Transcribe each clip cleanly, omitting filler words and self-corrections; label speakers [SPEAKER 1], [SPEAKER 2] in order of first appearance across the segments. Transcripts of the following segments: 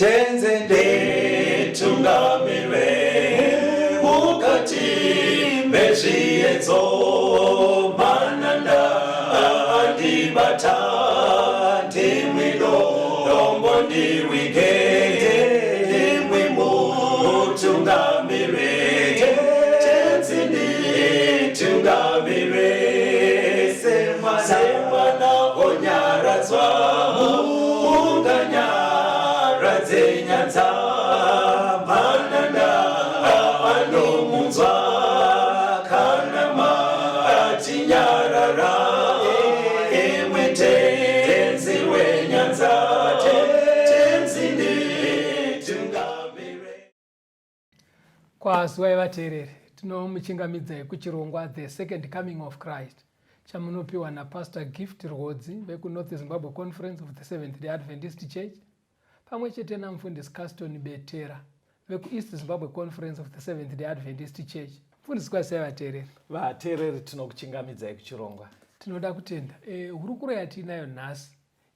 [SPEAKER 1] tenzende tungamire mukati mezviedzo mananda andibata ndimwino dombo ndiwike ndimwi mutungamire tenzende tungamire semwana onyaradzwa unganyaradzwe nyanza mananda anomunzwa kana matinyarara imwe tenzi wenyanza tenzinde tungamire.
[SPEAKER 2] Kwazwai vateereri, tinomuchingamidzai kuchirongwa The Second Coming of Christ chamunopiwa naPastor Gift Rhodzi vekuNorth Zimbabwe Conference of the Seventh-day Adventist Church pamwe chete namufundisi Caston Betera vekuEast Zimbabwe Conference of the Seventh-day Adventist Church. Mufundisi kwasai vateereri.
[SPEAKER 3] Vateereri tinokuchingamidzai kuchirongwa.
[SPEAKER 2] Tinoda kutenda hurukuro yatinayo nhasi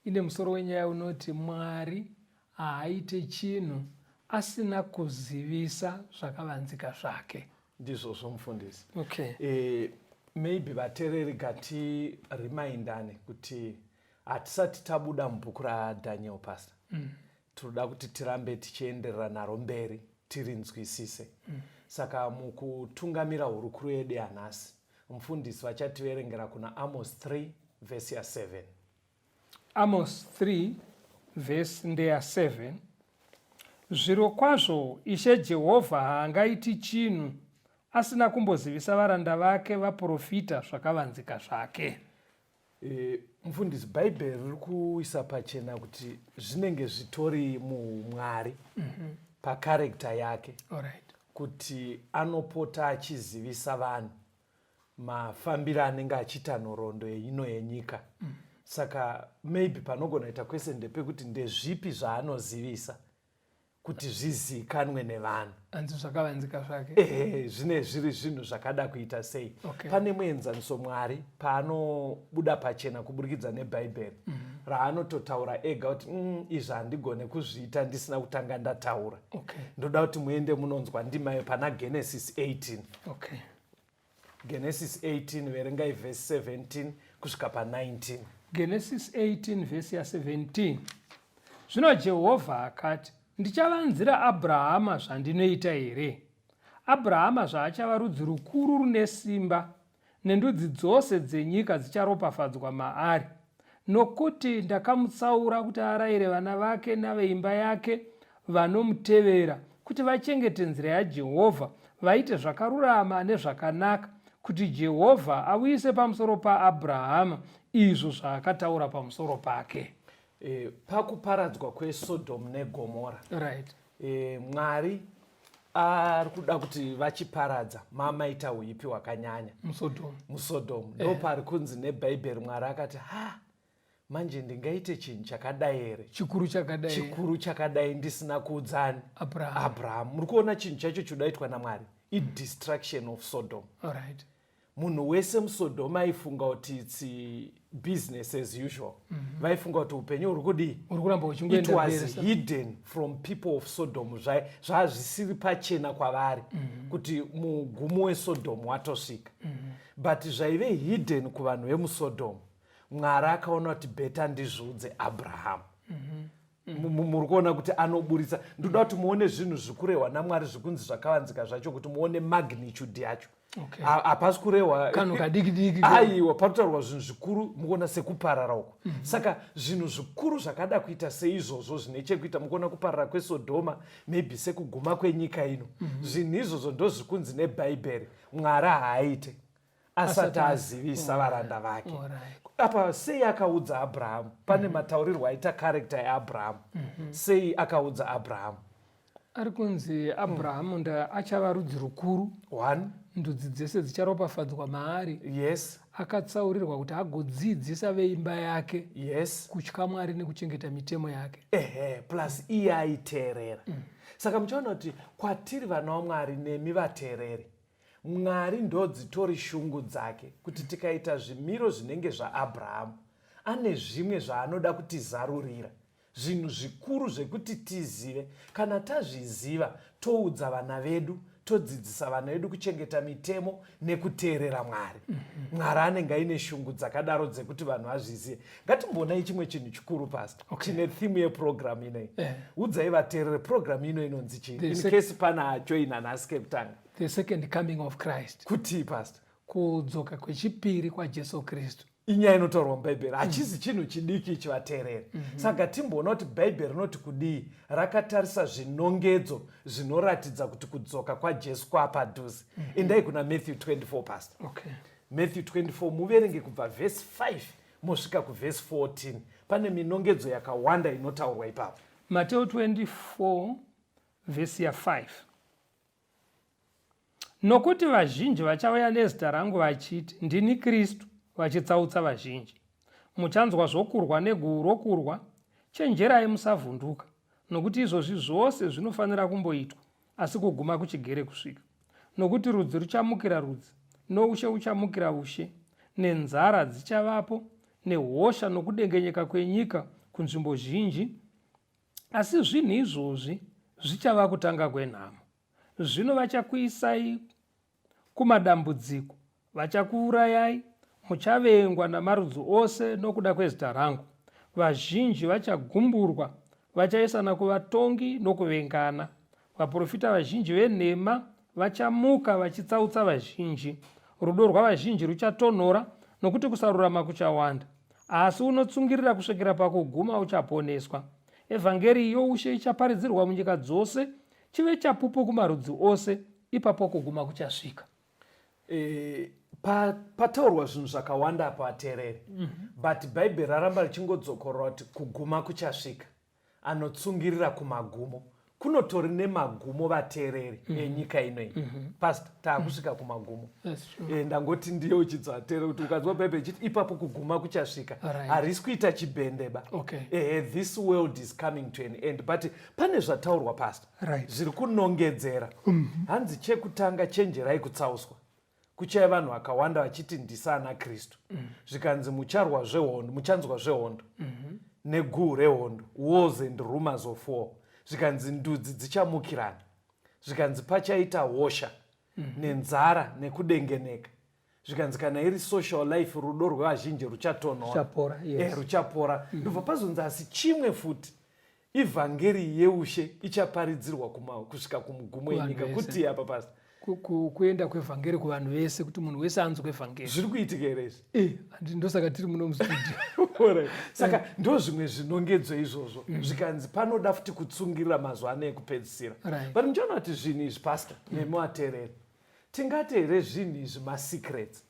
[SPEAKER 2] ine musoro wenyaya unoti Mwari haaite chinhu asina kuzivisa zvakavanzika zvake.
[SPEAKER 3] Ndizvozvo mufundisi.
[SPEAKER 2] Okay.
[SPEAKER 3] Maybe vateereri ngatirimindane kuti hatisati tabuda mubhuku raDaniel pastor. Tinoda kuti tirambe tichienderera naro mberi tirinzwisise. Saka mukutungamira hurukuro yedu yanhasi mufundisi vachativerengera kuna Amos 3 verse 7.
[SPEAKER 2] Amos 3 verse 7. Zvirokwazvo Ishe Jehovha haangaiti chinhu asina kumbozivisa varanda vake vaprofita zvakavanzika zvake.
[SPEAKER 3] Mufundisi, bhaibheri riri kuisa pachena kuti zvinenge zvitori muMwari pakarekta yake.
[SPEAKER 2] Alright.
[SPEAKER 3] Kuti anopota achizivisa vanhu mafambiro anenge achiita nhoroondo ino yenyika. Saka maybe panogona kuita kwese ndepekuti ndezvipi zvaanozivisa kuti zvizikanwe nevanhu.
[SPEAKER 2] Anzi zvakavanzika zvake.
[SPEAKER 3] Zvine zviri zvinhu zvakada kuita sei.
[SPEAKER 2] Okay.
[SPEAKER 3] Pane muenzaniso Mwari paanobuda pachena kuburikidza nebhaibheri raanototaura ega kuti izvi handigone kuzviita ndisina kutanga ndataura.
[SPEAKER 2] Okay.
[SPEAKER 3] Ndoda kuti muende munonzwa ndimayo pana Genesis 18.
[SPEAKER 2] Okay.
[SPEAKER 3] Genesis 18 verengai verse 17 kusvika pa19.
[SPEAKER 2] Genesis 18 verse 17. Zvino Jehovha akati, ndichavanzira Abrahama zvandinoita here? Abrahama zvaachava rudzi rukuru rune simba, nendudzi dzose dzenyika dzicharopafadzwa maari, nokuti ndakamutsaura kuti arayire vana vake naveimba yake vanomutevera kuti vachengete nzira yaJehovha, vaite zvakarurama nezvakanaka, kuti Jehovha auyise pamusoro paAbrahama izvo zvaakataura pamusoro pake.
[SPEAKER 3] Pakuparadzwa kweSodhomu neGomora,
[SPEAKER 2] Right.
[SPEAKER 3] Mwari ari kuda kuti vachiparadza mamaita uipi hwakanyanya muSodhomu. Ndo pari kunzi nebhaibheri Mwari akati manje ndingaite chinhu chakadai here, chikuru chakadai ndisina kuudzani Abraham. Muri kuona chinhu chacho chodaitwa naMwari i-destruction of Sodom.
[SPEAKER 2] Alright.
[SPEAKER 3] Munhu wese muSodoma aifunga kuti it's business as usual. Vaifunga kuti upenyu huri kudii? It was hidden from people of Sodom. Zvazvisiri pachena kwavari kuti mugumo weSodom watosvika. But zvaive hidden kuvanhu vemuSodom, Mwari akaona kuti beta ndizviudze Abraham. Muri kuona kuti anoburitsa. Ndoda kuti muone zvinhu zvikurehwa naMwari zvikunzi zvakavanzika zvacho kuti muone magnitude yacho.
[SPEAKER 2] Okay.
[SPEAKER 3] Hapasi kurehwa
[SPEAKER 2] kanhu kadiki.
[SPEAKER 3] Aiwa, panotaurwa zvinhu zvikuru mukuona sekuparara uko. Saka zvinhu zvikuru zvakada kuita seizvozvo zvine chekuita mukuona kuparara kweSodoma, maybe sekuguma kwenyika ino. Zvinhu izvozvo ndo zvikunzi nebhaibheri Mwari haaite asati azivisa varanda vake. Apa sei akaudza Abraham? Pane mataurirwo aita karekta yaAbraham. Sei akaudza Abraham?
[SPEAKER 2] Ari kunzi Abraham achava rudzi rukuru.
[SPEAKER 3] 1.
[SPEAKER 2] Ndudzi dzese dzicharopafadzwa maari.
[SPEAKER 3] Yes.
[SPEAKER 2] Akatsaurirwa kuti agodzidzisa veimba yake.
[SPEAKER 3] Yes.
[SPEAKER 2] Kutya Mwari nekuchengeta mitemo yake.
[SPEAKER 3] Plus iye aiteerera. Saka muchaona kuti kwatiri vana vaMwari nemi vateereri, Mwari ndo dzitori shungu dzake kuti tikaita zvimiro zvinenge zvaAbhrahamu, ane zvimwe zvaanoda kutizarurira zvinhu zvikuru zvekuti tizive. Kana tazviziva, toudza vana vedu, todzidzisa vana vedu kuchengeta mitemo nekuteerera Mwari. Mwari anenge aine shungu dzakadaro dzekuti vanhu vazvizive. Ngatimbonai chimwe chinhu chikuru pastor. Chine theme yeprogram inei. Udzai vateerere program ino inonzi chii? In case pana ajoina nhasi kekutanga.
[SPEAKER 2] The second coming of Christ.
[SPEAKER 3] Kuti pastor?
[SPEAKER 2] Kudzoka kwechipiri kwaJesu Kristu.
[SPEAKER 3] Inyaya inotaurwa mubhaibheri, hachisi chinhu chidiki ichi vateereri. Saka timboona kuti bhaibheri rinoti kudii, rakatarisa zvinongedzo zvinoratidza kuti kudzoka kwaJesu kwapadhuze. Endai kuna Matthew 24 pastor. Matthew 24 muverenge kubva verse 5 mosvika kuverse 14. Pane minongedzo yakawanda inotaurwa ipapo.
[SPEAKER 2] Matthew 24 verse ya 5. Nokuti vazhinji vachauya nezita rangu vachiti, ndini Kristu, vachitsautsa vazhinji. Muchanzwa zvokurwa neguru rokurwa, chenjerai musavhunduka, nokuti izvozvi zvose zvinofanira kumboitwa, asi kuguma kuchigere kusvika. Nokuti rudzi ruchamukira rudzi, noushe uchamukira ushe, nenzara dzichavapo, nehosha nokudengenyeka kwenyika kunzvimbo zhinji. Asi zvinhu izvozvi zvichava kutanga kwenhamo. Zvino vachakuisai kumadambudziko, vachakuurayai, muchavengwa namarudzi ose nokuda kwezita rangu. Vazhinji vachagumburwa, vachaisana kuvatongi nokuvengana. Vaprofita vazhinji venhema vachamuka vachitsautsa vazhinji. Rudo rwavazhinji ruchatonhora, nokuti kusarurama kuchawanda. Asi unotsungirira kusvikira pakuguma uchaponeswa. Evhangeri youshe ichaparidzirwa munyika dzose, chive chapupu kumarudzi ose, ipapo kuguma kuchasvika.
[SPEAKER 3] Pataurwa zvinhu zvakawanda pavateereri. But bhaibheri raramba richingodzokorora kuti kuguma kuchasvika. Anotsungirira kumagumo. Kunotori nemagumo vateereri enyika inoi. Pastor, taakusvika kumagumo. Ndangoti ndiye uchidza vateereri kuti ukazwa bhaibheri chiti ipapo kuguma kuchasvika. Harisi kuita chibhendeba. This world is coming to an end. But pane zvataurwa pastor. Zviri kunongedzera. Hanzi chekutanga chenjerai kutsauswa. Kuchaya vanhu vakawanda vachiti ndisana Kristu. Zvikanzi muchanzwa zvehondo. Neguhu rehondo. Wars and rumors of war. Zvikanzi ndudzi dzichamukirana. Zvikanzi pachaita hosha, nenzara, nekudengeneka. Zvikanzi kana iri social life, rudo rwevazhinji ruchatonhora. Ruchapora. Ndobva pazonzi asi chimwe futi. Ivhangeri yeushe ichaparidzirwa kusvika kumugumo enyika. Kuti apa pastor?
[SPEAKER 2] Kuenda kwevhangeri kuvanhu vese, kuti munhu wese anzwe vhangeri.
[SPEAKER 3] Zviri kuitika here izvi?
[SPEAKER 2] Ndosaka tiri muno mustudio.
[SPEAKER 3] Saka ndo zvimwe zvinongedzo izvozvo. Zvikanzi panoda futi kutsungirira mazuva ano ekupedzisira. But muchaona kuti zvinhu izvi pastor nemi vateereri, tingati here zvinhu izvi masecrets?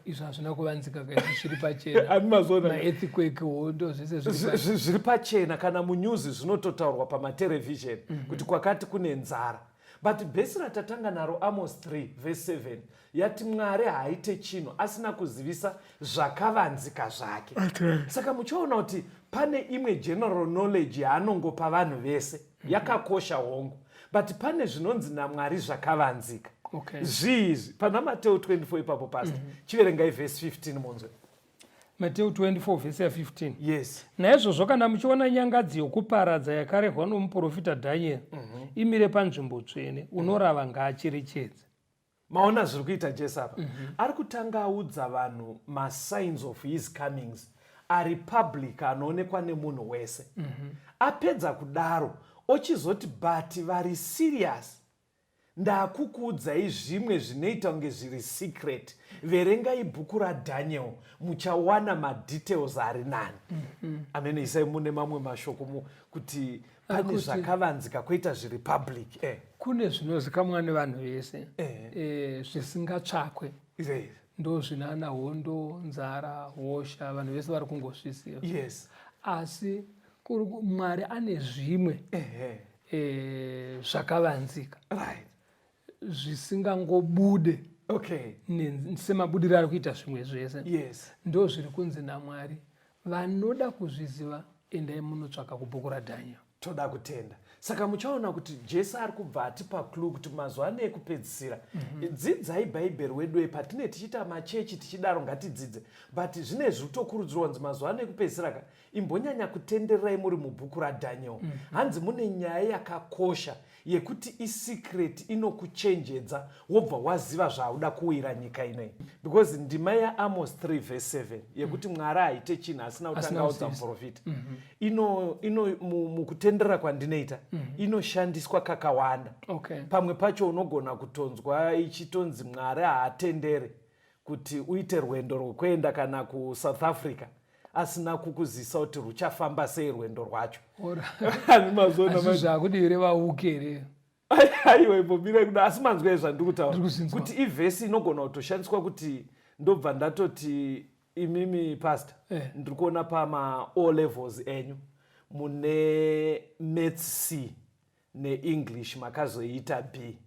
[SPEAKER 2] Izvo hazvina kuvanzika kaizvi zviri pachena. Maearthquake, hondo, zvese
[SPEAKER 3] zviri pachena. Kana munyuzi zvinototaurwa pamaterevhizheni kuti kwakati kune nzara. But bhesi ratatanga naro Amos 3 verse 7 yati Mwari haaite chinhu asina kuzivisa zvakavanzika zvake. Saka muchaona kuti pane imwe general knowledge yaanongopa vanhu vese yakakosha hongu. But pane zvinonzi naMwari zvakavanzika. Zviizvi pana Mateo 24 ipapo pastor. Chiverengai verse 15 monzwe.
[SPEAKER 2] Matthew 24 verse 15.
[SPEAKER 3] Yes.
[SPEAKER 2] Naizvozvo kana muchiona nyangadzi yokuparadza yakarehwa nomuprofita Dhanieri imire panzvimbo tsvene, unorava ngaacherechedze.
[SPEAKER 3] Maona zviri kuita Jesu apa. Ari kutanga audza vanhu masigns of his comings ari public, anoonekwa nemunhu wese. Apedza kudaro ochizoti but vari serious. Ndakukuudzai zvimwe zvinoita kunge zviri secret. Verengai bhuku raDhaniel muchawana madetails ari nani. Amen. Isai mune mamwe mashoko kuti pane zvakavanzika kwoita zviri public.
[SPEAKER 2] Kune zvinozikamwa nevanhu vese zvisingatsvakwe. Ndo zvinana hondo, nzara, hosha, vanhu vese vari kungozviziva. Asi Mwari ane zvimwe zvakavanzika. Zvisingangobude. Semabudiro ari kuita zvimwe zvese. Ndo zviri kunzi naMwari. Vanoda kuzviziva endai munotsvaka kubhuku raDhaniel.
[SPEAKER 3] toda kutenda. Saka muchaona kuti Jesu ari kubva atipa clue kuti mazuva ano ekupedzisira dzidzai bhaibheri wedu patine tichita machechi tichidaro ngatidzidze, but zvinezvi tokurudzirwa kunzi mazuva ano ekupedzisira imbonyanya kutendererai muri mubhuku raDhaniel. Hanzi mune nyaya yakakosha yekuti isecret inokuchenjedza wobva waziva zvauda kuwira nyika inei. Because ndima yaAmos 3 verse 7 yekuti Mwari Haaite chinhu asina kutangaudza muprofita mukutendera kwandinoita inoshandiswa kakawanda. Pamwe pacho unogona kutonzwa ichitonzi Mwari haatendere kuti uite rwendo rwekuenda kana kuSouth Africa asina kukuzisa kuti ruchafamba sei rwendo rwacho.
[SPEAKER 2] Zvakudire ukere.
[SPEAKER 3] Aiwa imbomira kuda asi manzwe zvandikutaura kuti ivhesi inogona kutoshandiswa kuti ndobva ndatoti imimi pastor ndiri kuona pama O levels enyu mune Maths C neEnglish makazoita B.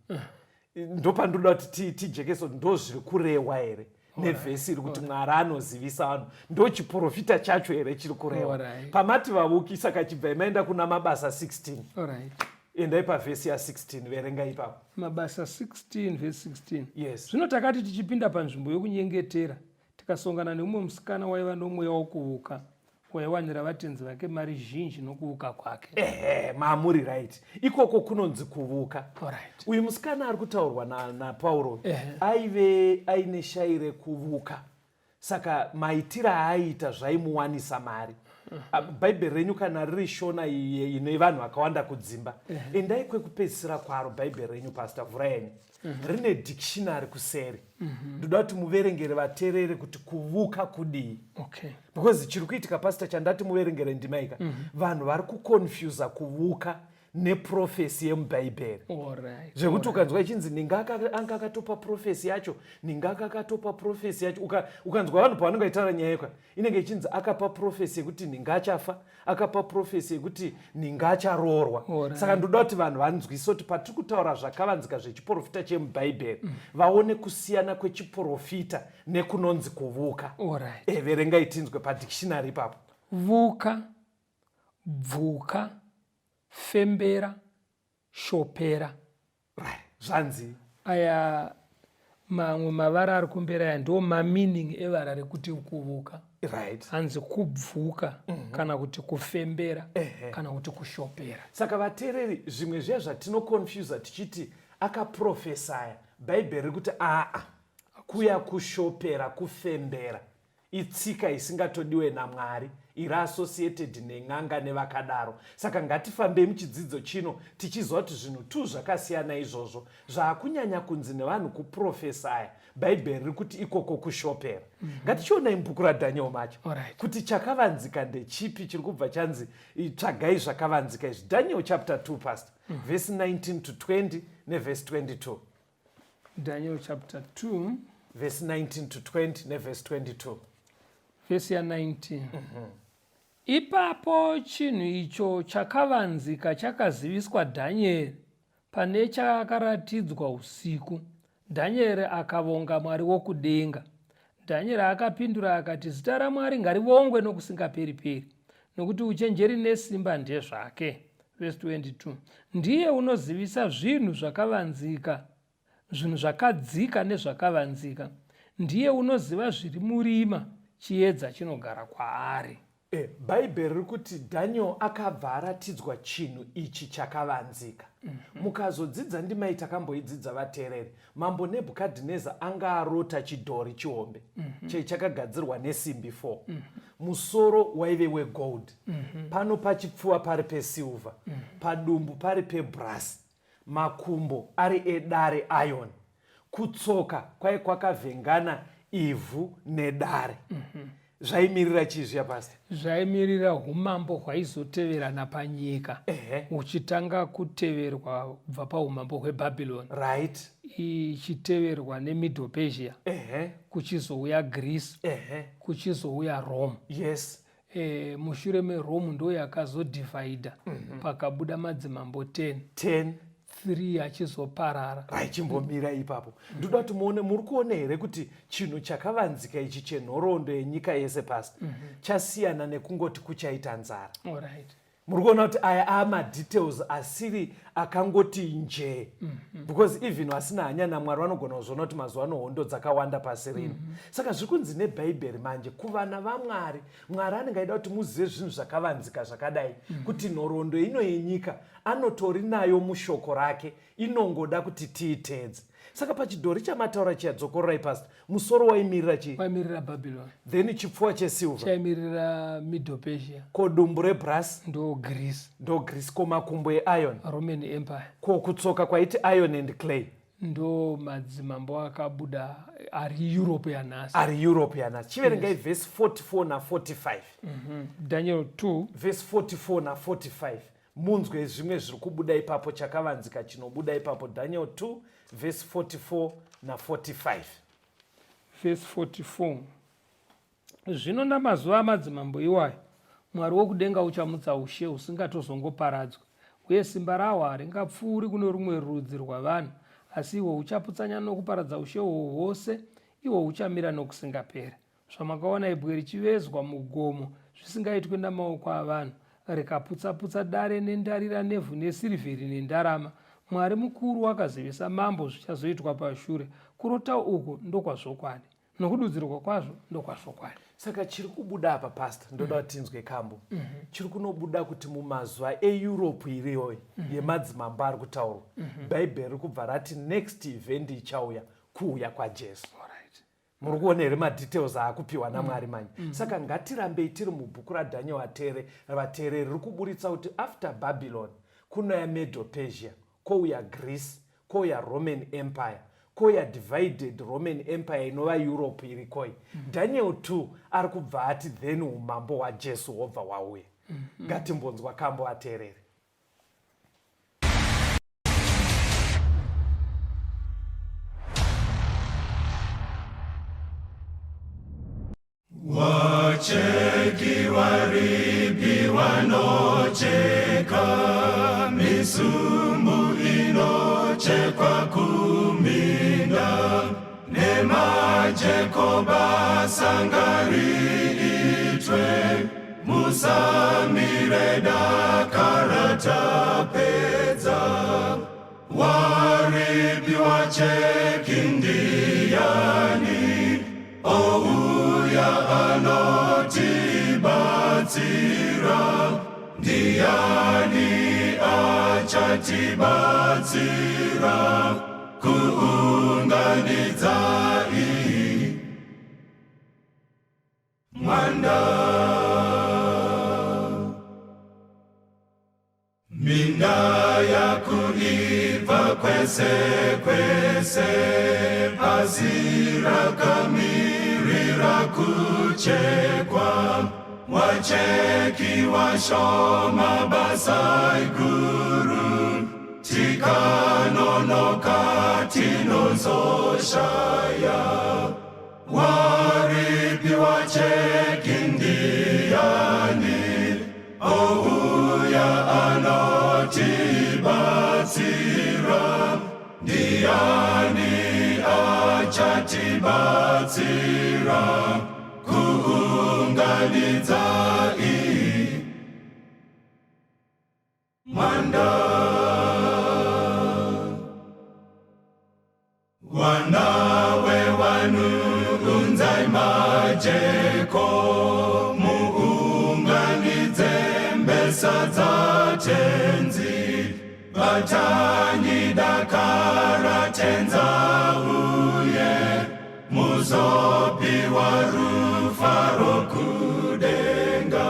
[SPEAKER 3] Ndopandoda kuti tijekeso ndozviri kurehwa here nevhesi iri kuti Mwari anozivisa vanhu ndochiprofita chacho here chiri kurehwa. Pamati vavuki saka chibva imaenda kuna mabasa 16. Endai pavhesi ya16 verenga ipapo.
[SPEAKER 2] Mabasa 16 verse 16.
[SPEAKER 3] Yes.
[SPEAKER 2] Zvino takati tichipinda panzvimbo yokunyengetera tikasongana neumwe musikana waiva nomweya wokuvuka waiwanira vatenzi vake mari zhinji nokuvuka kwake.
[SPEAKER 3] Maamuri right. Ikoko kunonzi kuvuka. Uyu musikana ari kutaurwa naPauro aive aine shaire kuvuka. Saka maitira aaita zvaimuwanisa mari. Bhaibheri renyu kana riri shona ine vanhu vakawanda kudzimba, endai kwekupedzisira kwaro bhaibheri renyu pastor vhura yenyu rine dictionary kuseri. Ndoda kuti muverengere vateereri kuti kuvuka kudii. Because chiri kuitika pastor chandati muverengere ndima ika vanhu vari kuconfusa kuvuka neprofesi yemubhaibheri. Zvekuti ukanzwa ichinzi ninga anga akatopa profesi yacho, ninga akatopa profesi yacho, ukanzwa vanhu pavanenge vaitaura nyaya yekwa inenge ichinzi akapa profesi yekuti ninga achafa, akapa profesi yekuti ninga acharoorwa. Saka ndoda kuti vanhu vanzwise kuti patiri kutaura zvakavanzika zvechiprofita chemubhaibheri vaone kusiyana kwechiprofita nekunonzi kuvuka. Verengai tinzwe padictionary ipapo.
[SPEAKER 2] Vuka, bvuka, fembera, shopera.
[SPEAKER 3] Zvanzi
[SPEAKER 2] aya mamwe mavara ari kumbera aya ndo mamining evara rekuti kuvuka. Hanzi kubvuka kana kuti kufembera kana kuti kushopera.
[SPEAKER 3] Saka vateereri zvimwe zviya zvatinoconfusa tichiti akaprofesaya bhaibheri kuti kuya kushopera kufembera itsika isingatodiwe naMwari iri associated nen'anga nevakadaro. Saka ngatifambei muchidzidzo chino tichiziva kuti zvinhu tu zvakasiyana izvozvo zvaakunyanya kunzi nevanhu kuprofesaya bhaibheri riri kuti ikoko kushopera. Ngatichionai mubhuku raDhaniel macho kuti chakavanzika ndechipi chiri kubva chanzi tsvagai zvakavanzika izvi. Daniel chapter 2 pastor verse 19 to 20 neverse 22.
[SPEAKER 2] Daniel chapter 2
[SPEAKER 3] verse 19 to 20 neverse 22.
[SPEAKER 2] Verse ya 19. Ipapo chinhu icho chakavanzika chakaziviswa Dhanieri pane chakaratidzwa usiku. Dhanieri akavonga Mwari wokudenga. Dhanieri akapindura akati, zita raMwari ngarivongwe nokusingaperi-peri, nokuti uchenjeri nesimba ndezvake. Verse 22. Ndiye unozivisa zvinhu zvakavanzika, zvinhu zvakadzika nezvakavanzika. Ndiye unoziva zviri murima, chiedza chinogara kwaari.
[SPEAKER 3] Bhaibheri riri kuti Daniel akabva aratidzwa chinhu ichi chakavanzika. Mukazodzidza ndimai takamboidzidza vateereri, mambo Nebhukadhineza anga arota chidhori chihombe chakagadzirwa nesimbi 4. Musoro waive wegold, pano pachipfuva pari pesilva, padumbu pari pebrasi, makumbo ari edare iron, kutsoka kwai kwakavhengana ivhu nedare. Zvaimirira chizviya pasi?
[SPEAKER 2] Zvaimirira umambo hwaizoteverana panyika. Uchitanga kuteverwa kubva paumambo hweBhabhironi.
[SPEAKER 3] Right.
[SPEAKER 2] Ichiteverwa neMiddle Persia. Kuchizouya Greece. Kuchizouya Rome.
[SPEAKER 3] Yes.
[SPEAKER 2] Mushure meRome ndo yakazodivhaidha. Pakabuda madzimambo
[SPEAKER 3] 10.
[SPEAKER 2] 3 achizoparara.
[SPEAKER 3] Chimbomira ipapo. Ndoda kuti muone, muri kuona here kuti chinhu chakavanzika ichi chenhoroondo yenyika yese pasi chasiyana nekungoti kuchaita nzara. muri kuona kuti aya amadetails asiri akangoti nje because even vasina hanya naMwari vanogona kuzviona kuti mazuva ano hondo dzakawanda pasi rino saka zviri kunzi nebhaibheri manje kuvana vaMwari Mwari anenge aida kuti muzive zvinhu zvakavanzika zvakadai kuti nhoroondo ino yenyika anotori nayo mushoko rake inongoda kuti tiitedze. Saka pachidhori chamataura chiyadzokororai pastor musoro waimirira chii?
[SPEAKER 2] Waimirira Babylon.
[SPEAKER 3] Then chipfuwa chesilver
[SPEAKER 2] chaimirira Middle Persia.
[SPEAKER 3] Ko dumbu rebrass
[SPEAKER 2] ndo Greece.
[SPEAKER 3] Ndo Greece. Ko makumbo eiron
[SPEAKER 2] Roman Empire.
[SPEAKER 3] Ko kutsoka kwaiti iron and clay
[SPEAKER 2] ndo madzimambo akabuda ari Europe yanhasi.
[SPEAKER 3] Ari Europe yanhasi. Chiverengai verse 44 na 45.
[SPEAKER 2] Daniel 2
[SPEAKER 3] verse 44 na 45. Munzwe zvimwe zviri kubuda ipapo chakavanzika chinobuda ipapo. Daniel 2 verse 44 na 45.
[SPEAKER 2] Verse 44. Zvino namazuva amadzimambo iwayo Mwari wokudenga uchamutsa ushe husingatozongoparadzwa, uye simba rahwo haringapfuuri kuno rumwe rudzi rwavanhu, asi ihwo huchaputsanya nokuparadza ushe hwo hwose, ihwo huchamira nokusingaperi. Zvamakaona ibwe richivezwa mugomo zvisingaitwi namaoko avanhu, rikaputsa-putsa dare nendarira, nevhu nesirivheri nendarama. Mwari mukuru wakazivisa mambo zvichazoitwa pashure. Kurota uku ndokwazvokwadi, nokududzirwa kwazvo ndokwazvokwadi.
[SPEAKER 3] Saka chiri kubuda apa pastor ndoda kuti tinzwe kambo. Chiri kunobuda kuti mumazuva eEurope iriyoyi yemadzimambo ari kutaurwa, bhaibheri riri kubva rati next event ichauya kuuya kwaJesu. Muri kuona here madetails aakupiwa naMwari manje. Saka ngatirambei tiri mubhuku raDhaniel vateereri riri kuburitsa kuti after Babylon kunouya Middle Persia, kouya Greece, kouya Roman Empire, kouya divided Roman Empire inova Europe irikoi. Daniel 2 ari kubva ati then umambo hwaJesu hwobva hwauya. Ngatimbonzwa kambo vateereri.
[SPEAKER 1] Wacheki waribi wanocheka, misumbu inochekwa kuminda, nemajeko basangari itwe, musamire dakarata pedza. Waribi wacheki ndiyani, ouya anotibatsira, ndiani achatibatsira, kuunganidza mwanda. Minda yakuiva kwese kwese, pazira kamirira kuchekwa, wacheki washoma basai guru, tikanonoka tinozoshaya. Waribi wacheki ndiyani, ouya anotibatsira, ndiani achatibatsira, kuunganidza mwanda. Wanawe wanu unzai majeko, muunganidze mbesa dzatenzi, batanyi dakara tenza uye, muzopiwa rufaro kudenga.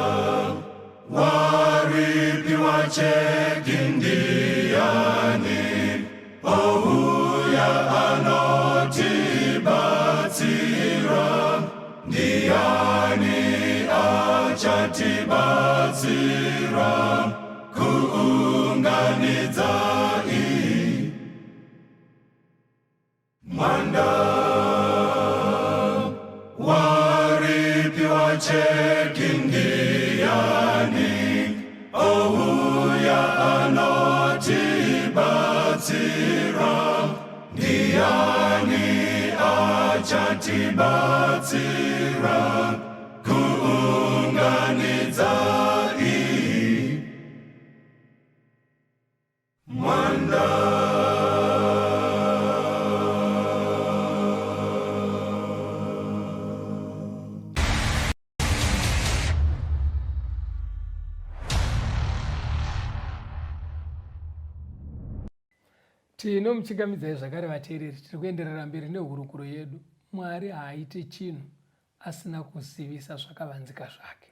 [SPEAKER 1] Waribi wacheki ndiyani, ouya anotibatsira, ndiani achatibatsira, kuunganidza mwanda. Waribi wacheki ndiyani, ouya anotibatsira, ndiani achatibatsira, kuunganidza
[SPEAKER 2] Tinomuchingamidzai zvakare vateereri, tiri kuenderera mberi nehurukuro yedu. Mwari haaite chinhu asina kuzivisa zvakavanzika zvake.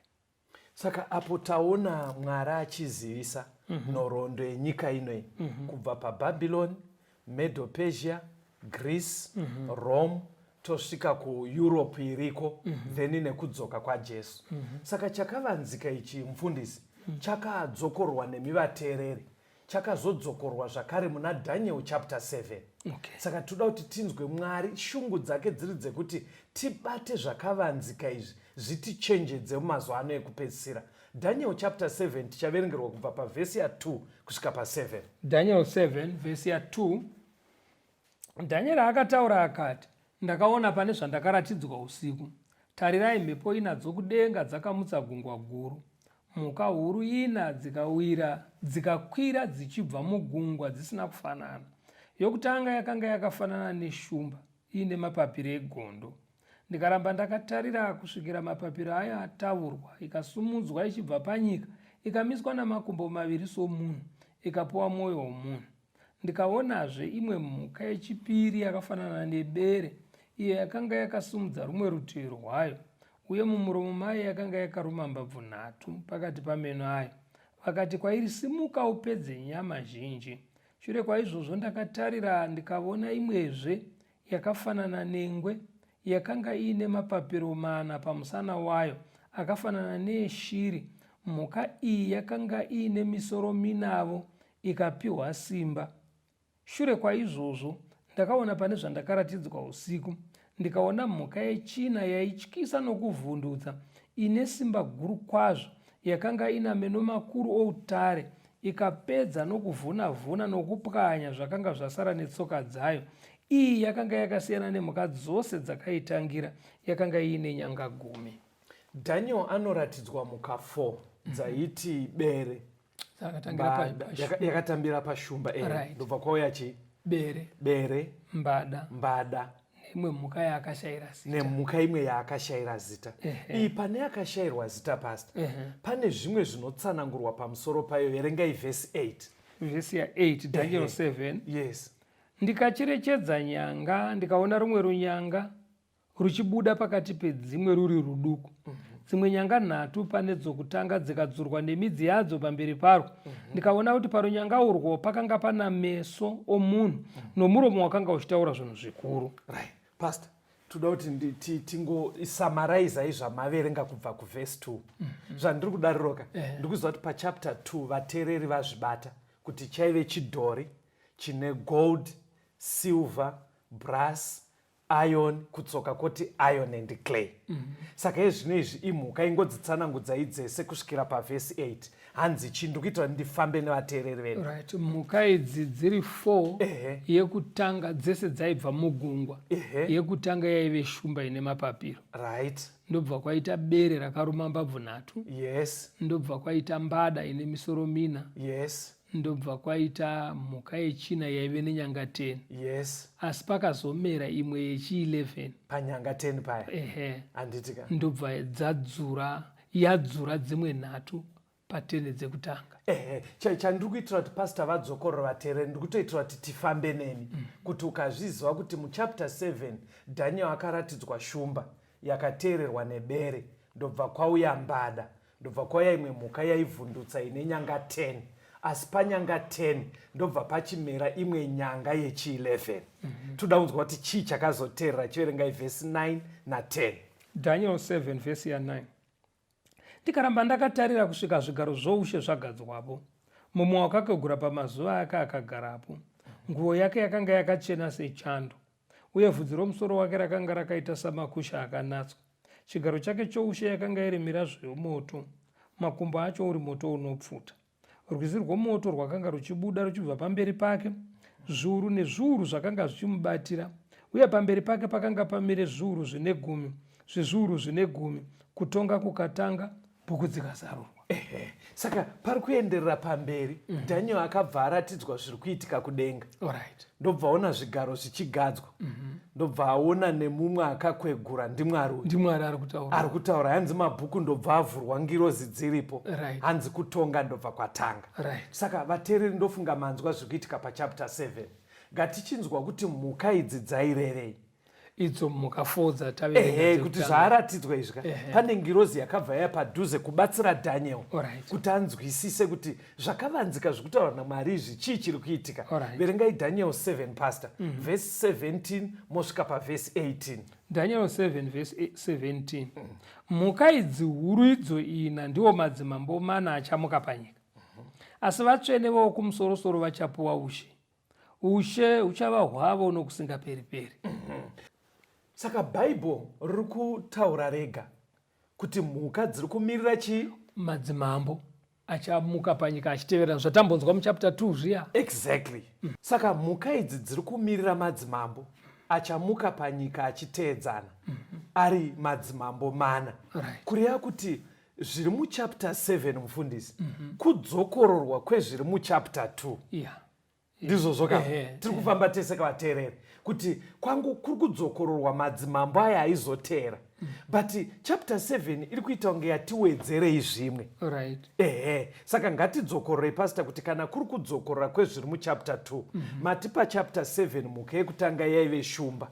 [SPEAKER 3] Saka apo taona Mwari achizivisa nhoroondo yenyika inoyi kubva paBhabhironi, Medo Persia, Greece, Rome, tosvika kuEurope iriko, then nekudzoka kwaJesu. Saka chakavanzika ichi mufundisi chakadzokorwa nemi vateereri, chakazodzokorwa zvakare muna Daniel chapter 7. Saka toda kuti tinzwe Mwari shungu dzake dziri dzekuti tibate zvakavanzika izvi zvitichenjedze mumazuva ano ekupedzisira. Daniel chapter 7 tichaverengerwa kubva pavhesi ya2 kusvika pa7.
[SPEAKER 2] Daniel 7 vhesi ya2. Daniel akataura akati, ndakaona pane zvandakaratidzwa usiku. Tarirai, mhepo ina dzokudenga dzakamutsa gungwa guru. Mhuka huru ina dzikakwira dzichibva mugungwa dzisina kufanana. Yokutanga yakanga yakafanana neshumba iine mapapiro egondo. Ndikaramba ndakatarira kusvikira mapapiro aya ataurwa, ikasumudzwa ichibva panyika, ikamiswa namakumbo maviri somunhu, ikapuwa mwoyo womunhu. Ndikaonazve imwe mhuka yechipiri yakafanana nebere, iyo yakanga yakasumudza rumwe rutivi rwayo, uye mumuromo mayo yakanga yakaruma mbabvu 3 pakati pameno ayo. Vakati kwairi, simuka upedze nyama zhinji. Shure kwaizvozvo ndakatarira ndikaona imwezve yakafanana nengwe, yakanga iine mapapiro 4 pamusana wayo akafanana neeshiri. Mhuka iyi yakanga iine misoro 4 ikapiwa simba. Shure kwaizvozvo ndakaona pane zvandakaratidzwa usiku, ndikaona mhuka yechina yaityisa nokuvhundutsa, ine simba guru kwazvo, yakanga ina meno makuru outare, ikapedza nokuvhuna-vhuna nokupwanya zvakanga zvasara netsoka dzayo. Iyi yakanga yakasiyana nemhuka dzose dzakaitangira, yakanga iine nyanga 10.
[SPEAKER 3] Daniel anoratidzwa mhuka 4 dzaiti bere, yakatambira pashumba, ndobva kwauya chi bere, mbada
[SPEAKER 2] neimwe mhuka yaakashayira zita.
[SPEAKER 3] Nemhuka imwe yaakashayira zita. Iyi pane yakashayirwa zita pastor, pane zvimwe zvinotsanangurwa pamusoro payo. Verengai vhesi 8.
[SPEAKER 2] Vhesi ya8 Daniel 7.
[SPEAKER 3] Yes.
[SPEAKER 2] Ndikacherechedza nyanga, ndikaona rumwe runyanga ruchibuda pakati pedzimwe ruri ruduku. Dzimwe nyanga 3 pane dzokutanga dzikadzurwa nemidzi yadzo pamberi parwo. Ndikaona kuti parunyanga urwo pakanga pana meso omunhu nomuromo wakanga uchitaura zvinhu zvikuru.
[SPEAKER 3] Right. Pastor, toda kuti tingosamaraizai zvamaverenga kubva kuvhesi 2. Zvandiri kudariroka ndikuziva kuti pachapter 2 vateereri vazvibata kuti chaive chidhori chine gold, silver, brass, iron, kutsoka kuti iron and clay. Saka izvino izvi imhuka ingodzitsanangudzai dzese kusvikira pavhesi 8. Hanzi chindikuitira ndifambe nevateereri vedu.
[SPEAKER 2] Right. Mhuka idzi dziri 4. Yekutanga dzese dzaibva mugungwa. Yekutanga yaive shumba ine mapapiro.
[SPEAKER 3] Right.
[SPEAKER 2] Ndobva kwaita bere rakaruma mbabvu 3.
[SPEAKER 3] Yes.
[SPEAKER 2] Ndobva kwaita mbada ine misoro 4.
[SPEAKER 3] Yes.
[SPEAKER 2] Ndobva kwaita mhuka yechina yaive nenyanga 10.
[SPEAKER 3] Yes.
[SPEAKER 2] Asi pakazomera imwe yechi11
[SPEAKER 3] panyanga 10 paya. Anditika.
[SPEAKER 2] Ndobva yadzura dzimwe 3 pa10 dzekutanga.
[SPEAKER 3] Chandiri kuitira kuti pastor vadzokorora vateereri, ndikutoitira kuti tifambe neni kuti ukazviziva kuti muchapter 7 Daniel akaratidzwa shumba yakateererwa nebere, ndobva kwauya mbada, ndobva kwauya imwe mhuka yaivhundutsa ine nyanga 10. Asi panyanga 10 ndobva pachimera imwe nyanga yechi11. Toda kunzwa kuti chii chakazoteerera. Chiverengai vhesi 9 na10.
[SPEAKER 2] Daniel 7 vhesi ya9. Ndikaramba ndakatarira kusvika zvigaro zvoushe zvagadzwapo. Mumwe wakakegura pamazuva ake akagarapo. Nguo yake yakanga yakachena sechando, uye vhudzi romusoro wake rakanga rakaita samakusha akanatswa. Chigaro chake choushe yakanga iri mirazvo yomoto, makumbo acho uri moto unopfuta. Rwizi rwomoto rwakanga ruchibuda ruchibva pamberi pake, zviuru nezviuru zvakanga zvichimubatira, uye pamberi pake pakanga pamire zviuru zvine 10, zvezviuru zvine 10, kutonga kukatanga, bhuku dzikazarurwa.
[SPEAKER 3] Saka pari kuenderera pamberi, Daniel akabva aratidzwa zviri kuitika kudenga. Ndobva aona zvigaro zvichigadzwa. Ndobva aona nemumwe akakwegura,
[SPEAKER 2] ndimwari
[SPEAKER 3] ari kutaura. Hanzi mabhuku ndobva avhurwa, ngirozi dziripo. Hanzi kutonga ndobva kwatanga. Saka vateereri ndofunga manzwa zviri kuitika pachapter 7. ngatichinzwa kuti mhuka idzi dzairerei
[SPEAKER 2] idzo mhuka fodza
[SPEAKER 3] kuti zvaaratidzwa izvi pane ngirozi yakabva yapadhuze kubatsira Daniel kuti anzwisise kuti zvakavanzika zvekutaura naMwari izvi chii chiri kuitika. Verengai Daniel 7 pastor verse 17 mosvika pavhesi 18.
[SPEAKER 2] Daniel 7 verse 17. Mhuka idzi huru idzo ina ndiwo madzimambo mana achamuka panyika, asi vatsvene vokumusoro-soro vachapuwa ushe huchava hwavo nokusingaperi-peri.
[SPEAKER 3] Saka bhaibheri riri kutaura rega kuti mhuka dziri kumirira chii?
[SPEAKER 2] Madzimambo achamuka panyika achiteverera zvatambonzwa muchapter 2 zviya.
[SPEAKER 3] Exactly. Saka mhuka idzi dziri kumirira madzimambo achamuka panyika achiteedzana ari madzimambo mana. Kureva kuti zviri muchapter 7 mufundisi kudzokororwa kwezviri muchapter 2 ndizvo zvoka tiri kufamba tese kavateereri kuti kwangu kuri kudzokororwa madzimambo aya aizoteera but chapter 7 iri kuita kunge yatiwedzerei zvimwe. Saka ngatidzokororei pasita kuti kana kuri kudzokorora kwezviri muchapter 2 mati pachapter 7 mhuka yekutanga yaive shumba.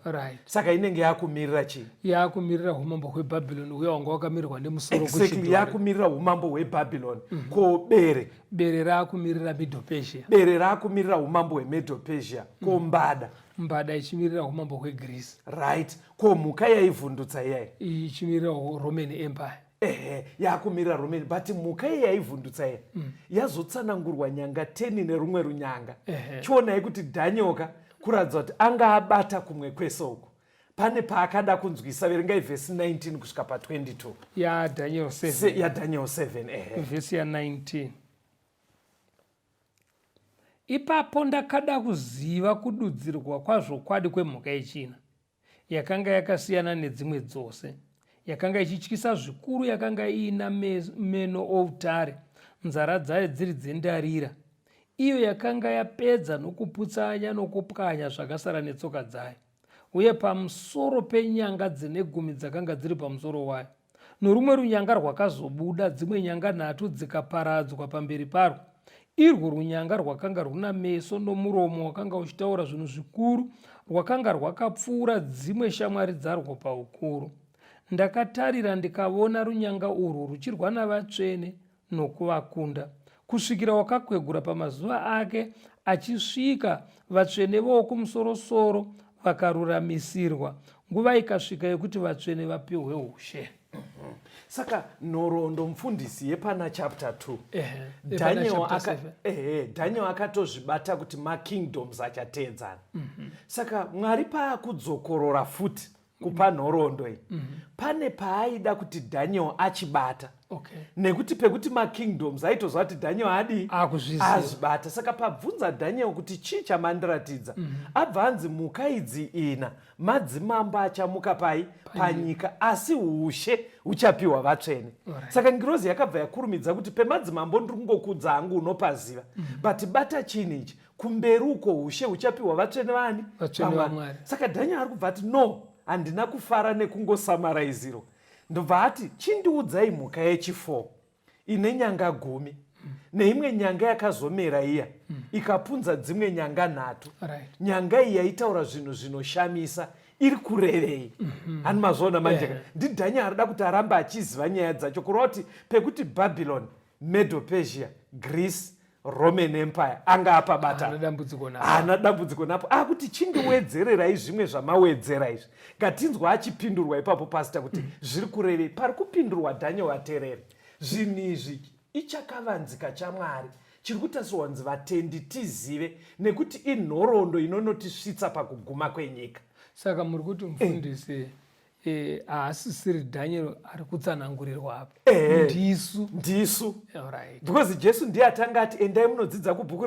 [SPEAKER 3] Saka inenge yakumirira chii?
[SPEAKER 2] Yakumirira umambo hwebhabhironi uye wanga wakamirirwa nemusoro
[SPEAKER 3] kuchidhori. Yakumirira umambo hwebhabhironi. Ko bere
[SPEAKER 2] rakumirira Medo Persia.
[SPEAKER 3] Bere rakumirira umambo hweMedo Persia. Ko mbada
[SPEAKER 2] ichimirira umambo hweGreece.
[SPEAKER 3] Ko mhuka yaivhundutsa iyai
[SPEAKER 2] ichimirira Roman Empire.
[SPEAKER 3] Yakumirira Roman, but mhuka yaivhundutsa iyai yazotsanangurwa nyanga 10 nerumwe runyanga. Chionai kuti Daniel kuratidza kuti anga abata kumwe kwese uku pane paakada kunzwisa. Verengai vhesi 19 kusvika pa22
[SPEAKER 2] yaDaniel
[SPEAKER 3] 7
[SPEAKER 2] vhesi ya19. Ipapo ndakada kuziva kududzirwa kwazvokwadi kwemhuka yechina, yakanga yakasiyana nedzimwe dzose, yakanga ichityisa zvikuru, yakanga iina meno outare, nzara dzayo dziri dzendarira, iyo yakanga yapedza nokuputsanya nokupwanya zvakasara netsoka dzayo, uye pamusoro penyanga dzine 10 dzakanga dziri pamusoro wayo, norumwe runyanga rwakazobuda, dzimwe nyanga 3 dzikaparadzwa pamberi parwo. Irwo runyanga rwakanga runa meso nomuromo wakanga uchitaura zvinhu zvikuru, rwakanga rwakapfuura dzimwe shamwari dzarwo paukuru. Ndakatarira ndikaona runyanga urwu ruchirwa navatsvene nokuvakunda, kusvikira wakakwegura pamazuva ake achisvika. Vatsvene vokumusoro-soro vakaruramisirwa, nguva ikasvika yekuti vatsvene vapiwe ushe.
[SPEAKER 3] Saka nhoroondo mufundisi yepana chapter 2 Daniel akatozvibata kuti makingdoms achateedzana. Saka Mwari paakudzokorora futi kupa nhoroondo iyi pane paaida kuti Daniel achibata. Nekuti pekuti makingdoms aitozva kuti Daniel azvibata. Saka pabvunza Daniel kuti chii chamandiratidza, abva anzi mhuka idzi ina madzimambo achamuka panyika, asi ushe huchapiwa vatsvene. Saka ngirozi yakabva yakurumidza kuti pemadzimambo ndiri kungokudza hangu unopaziva, but bata chinhu ichi kumberi uko ushe huchapiwa vatsvene vani?
[SPEAKER 2] Vatsvene.
[SPEAKER 3] Saka Daniel ari kubva ati no, handina kufara nekungosamaraizirwa. Ndobva ati chindiudzai mhuka yechi4 ine nyanga 10 neimwe nyanga yakazomera iya ikapunza dzimwe nyanga 3. Nyanga iyi yaitaura zvinhu zvinoshamisa iri kurevei. Hani mazvaona manje Daniel arida kuti aramba achiziva nyaya dzacho, kureva kuti pekuti Babylon, Medo Persia, Greece, Roman Empire anga apabata hana dambudziko napo. Akuti chindiwedzererai zvimwe zvamawedzera izvi. Ngatinzwa achipindurwa ipapo pasita kuti zviri kurevei. Pari kupindurwa Daniel ateereri. Zvinhu izvi ichakavanzika chaMwari chiri kutasirwa kunzi vatendi tizive, nekuti inhoroondo inonotisvitsa pakuguma kwenyika.
[SPEAKER 2] Saka muri kuti mufundisi haasisiri Daniel ari kutsanangurirwa apa, ndisu. Because Jesu ndiye atanga ati endai munodzidza kubhuku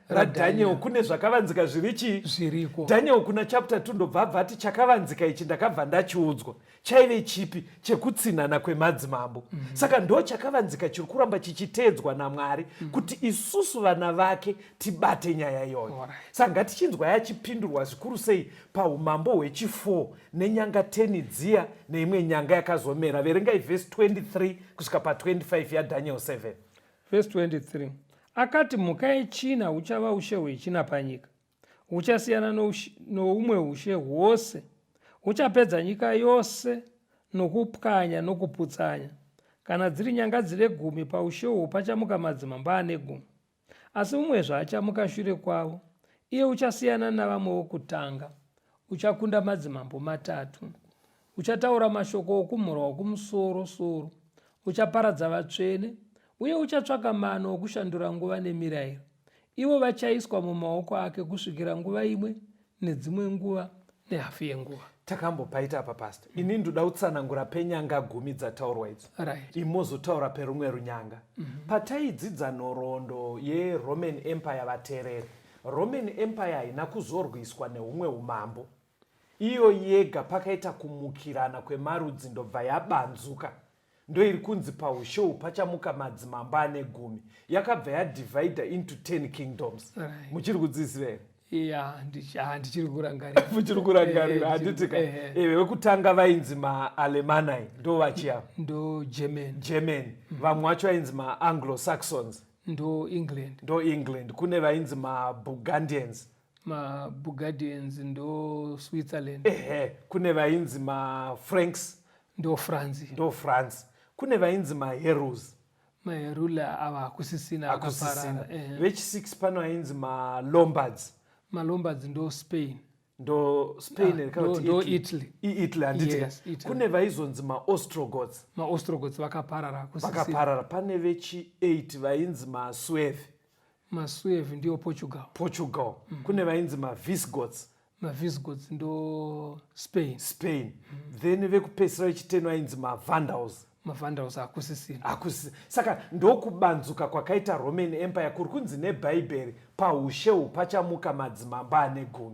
[SPEAKER 2] raDaniel kune zvakavanzika zviriko. Daniel kuna chapter 2 ndobva abva ati chakavanzika ichi ndakabva ndachiudzwa. Chaive chipi? Chekutsinhana kwemadzimambo. Saka ndo chakavanzika chiri kuramba chichiteedzwa naMwari kuti isusu vana vake tibate nyaya iyoyo. Saka ngatichinzwa yachipindurwa zvikuru sei paumambo hwechi4 nenyanga 10 dziya neimwe nyanga yakazomera. Verengai vhesi 23 kusvika pa25 yaDaniel 7. Verse 23. Akati mhuka yechina uchava ushe hwechina panyika, uchasiyana noumwe ushe hwose, uchapedza nyika yose nokupwanya nokuputsanya. Kana dziri nyanga dzire 10 paushe uhwu pachamuka madzimambo ane 10, asi mumwezve achamuka shure kwavo. Iye uchasiyana navamwe vokutanga, uchakunda madzimambo 3. Uchataura mashoko okumhura wokumusoro-soro, uchaparadza vatsvene, uye uchatsvaka mano okushandura nguva nemirayiro. Ivo vachaiswa mumaoko ake kusvikira nguva imwe nedzimwe nguva nehafu yenguva.
[SPEAKER 3] Takambopaita apa pastor. Ini ndoda kutsanangura penyanga 10 dzataurwa idzi.
[SPEAKER 2] Right.
[SPEAKER 3] Imozotaura perumwe runyanga. Pataidzidza nhoroondo yeRoman Empire vateereri. Roman Empire haina kuzorwiswa neumwe umambo. Iyo yega pakaita kumukirana kwemarudzi ndobva yabanzuka. Ndo iri kunzi paushe uhwu pachamuka madzimambo ane 10. Yakabva yadivhaidha into 10 kingdoms.
[SPEAKER 2] Right.
[SPEAKER 3] Muchiri kudziziva here?
[SPEAKER 2] Ndichiri kurangarira.
[SPEAKER 3] Muchiri kurangarira handitika. Vekutanga vainzi maAlemanai ndo vachia.
[SPEAKER 2] Ndo German.
[SPEAKER 3] Vamwe vacho vainzi maAnglo-Saxons.
[SPEAKER 2] Ndo England.
[SPEAKER 3] Kune vainzi maBurgundians.
[SPEAKER 2] maBurgundians ndo Switzerland.
[SPEAKER 3] Kune vainzi maFranks.
[SPEAKER 2] Ndo France.
[SPEAKER 3] Kune vainzi maHerus.
[SPEAKER 2] Maherula ava hakusisina akaparara.
[SPEAKER 3] Vechi6 pano vainzi maLombards.
[SPEAKER 2] Malombards ndo Spain.
[SPEAKER 3] Ndo Spain
[SPEAKER 2] ndo Italy.
[SPEAKER 3] Italy handitika.
[SPEAKER 2] Yes, Italy.
[SPEAKER 3] Kune vaizonzi maOstrogoths.
[SPEAKER 2] maOstrogoths vakaparara hakusisina.
[SPEAKER 3] Vakaparara. Pane vechi8 vainzi maSuevi.
[SPEAKER 2] maSuevi ndio Portugal.
[SPEAKER 3] Kune vainzi maVisigoths.
[SPEAKER 2] maVisigoths ndo Spain.
[SPEAKER 3] Then vekupedzisira vechi10 vainzi maVandals.
[SPEAKER 2] maVandals hakusisina.
[SPEAKER 3] Saka ndokubanzuka kwakaita Roman Empire kuri kunzi neBhaibheri paushe uhwu pachamuka madzimambo ane 10.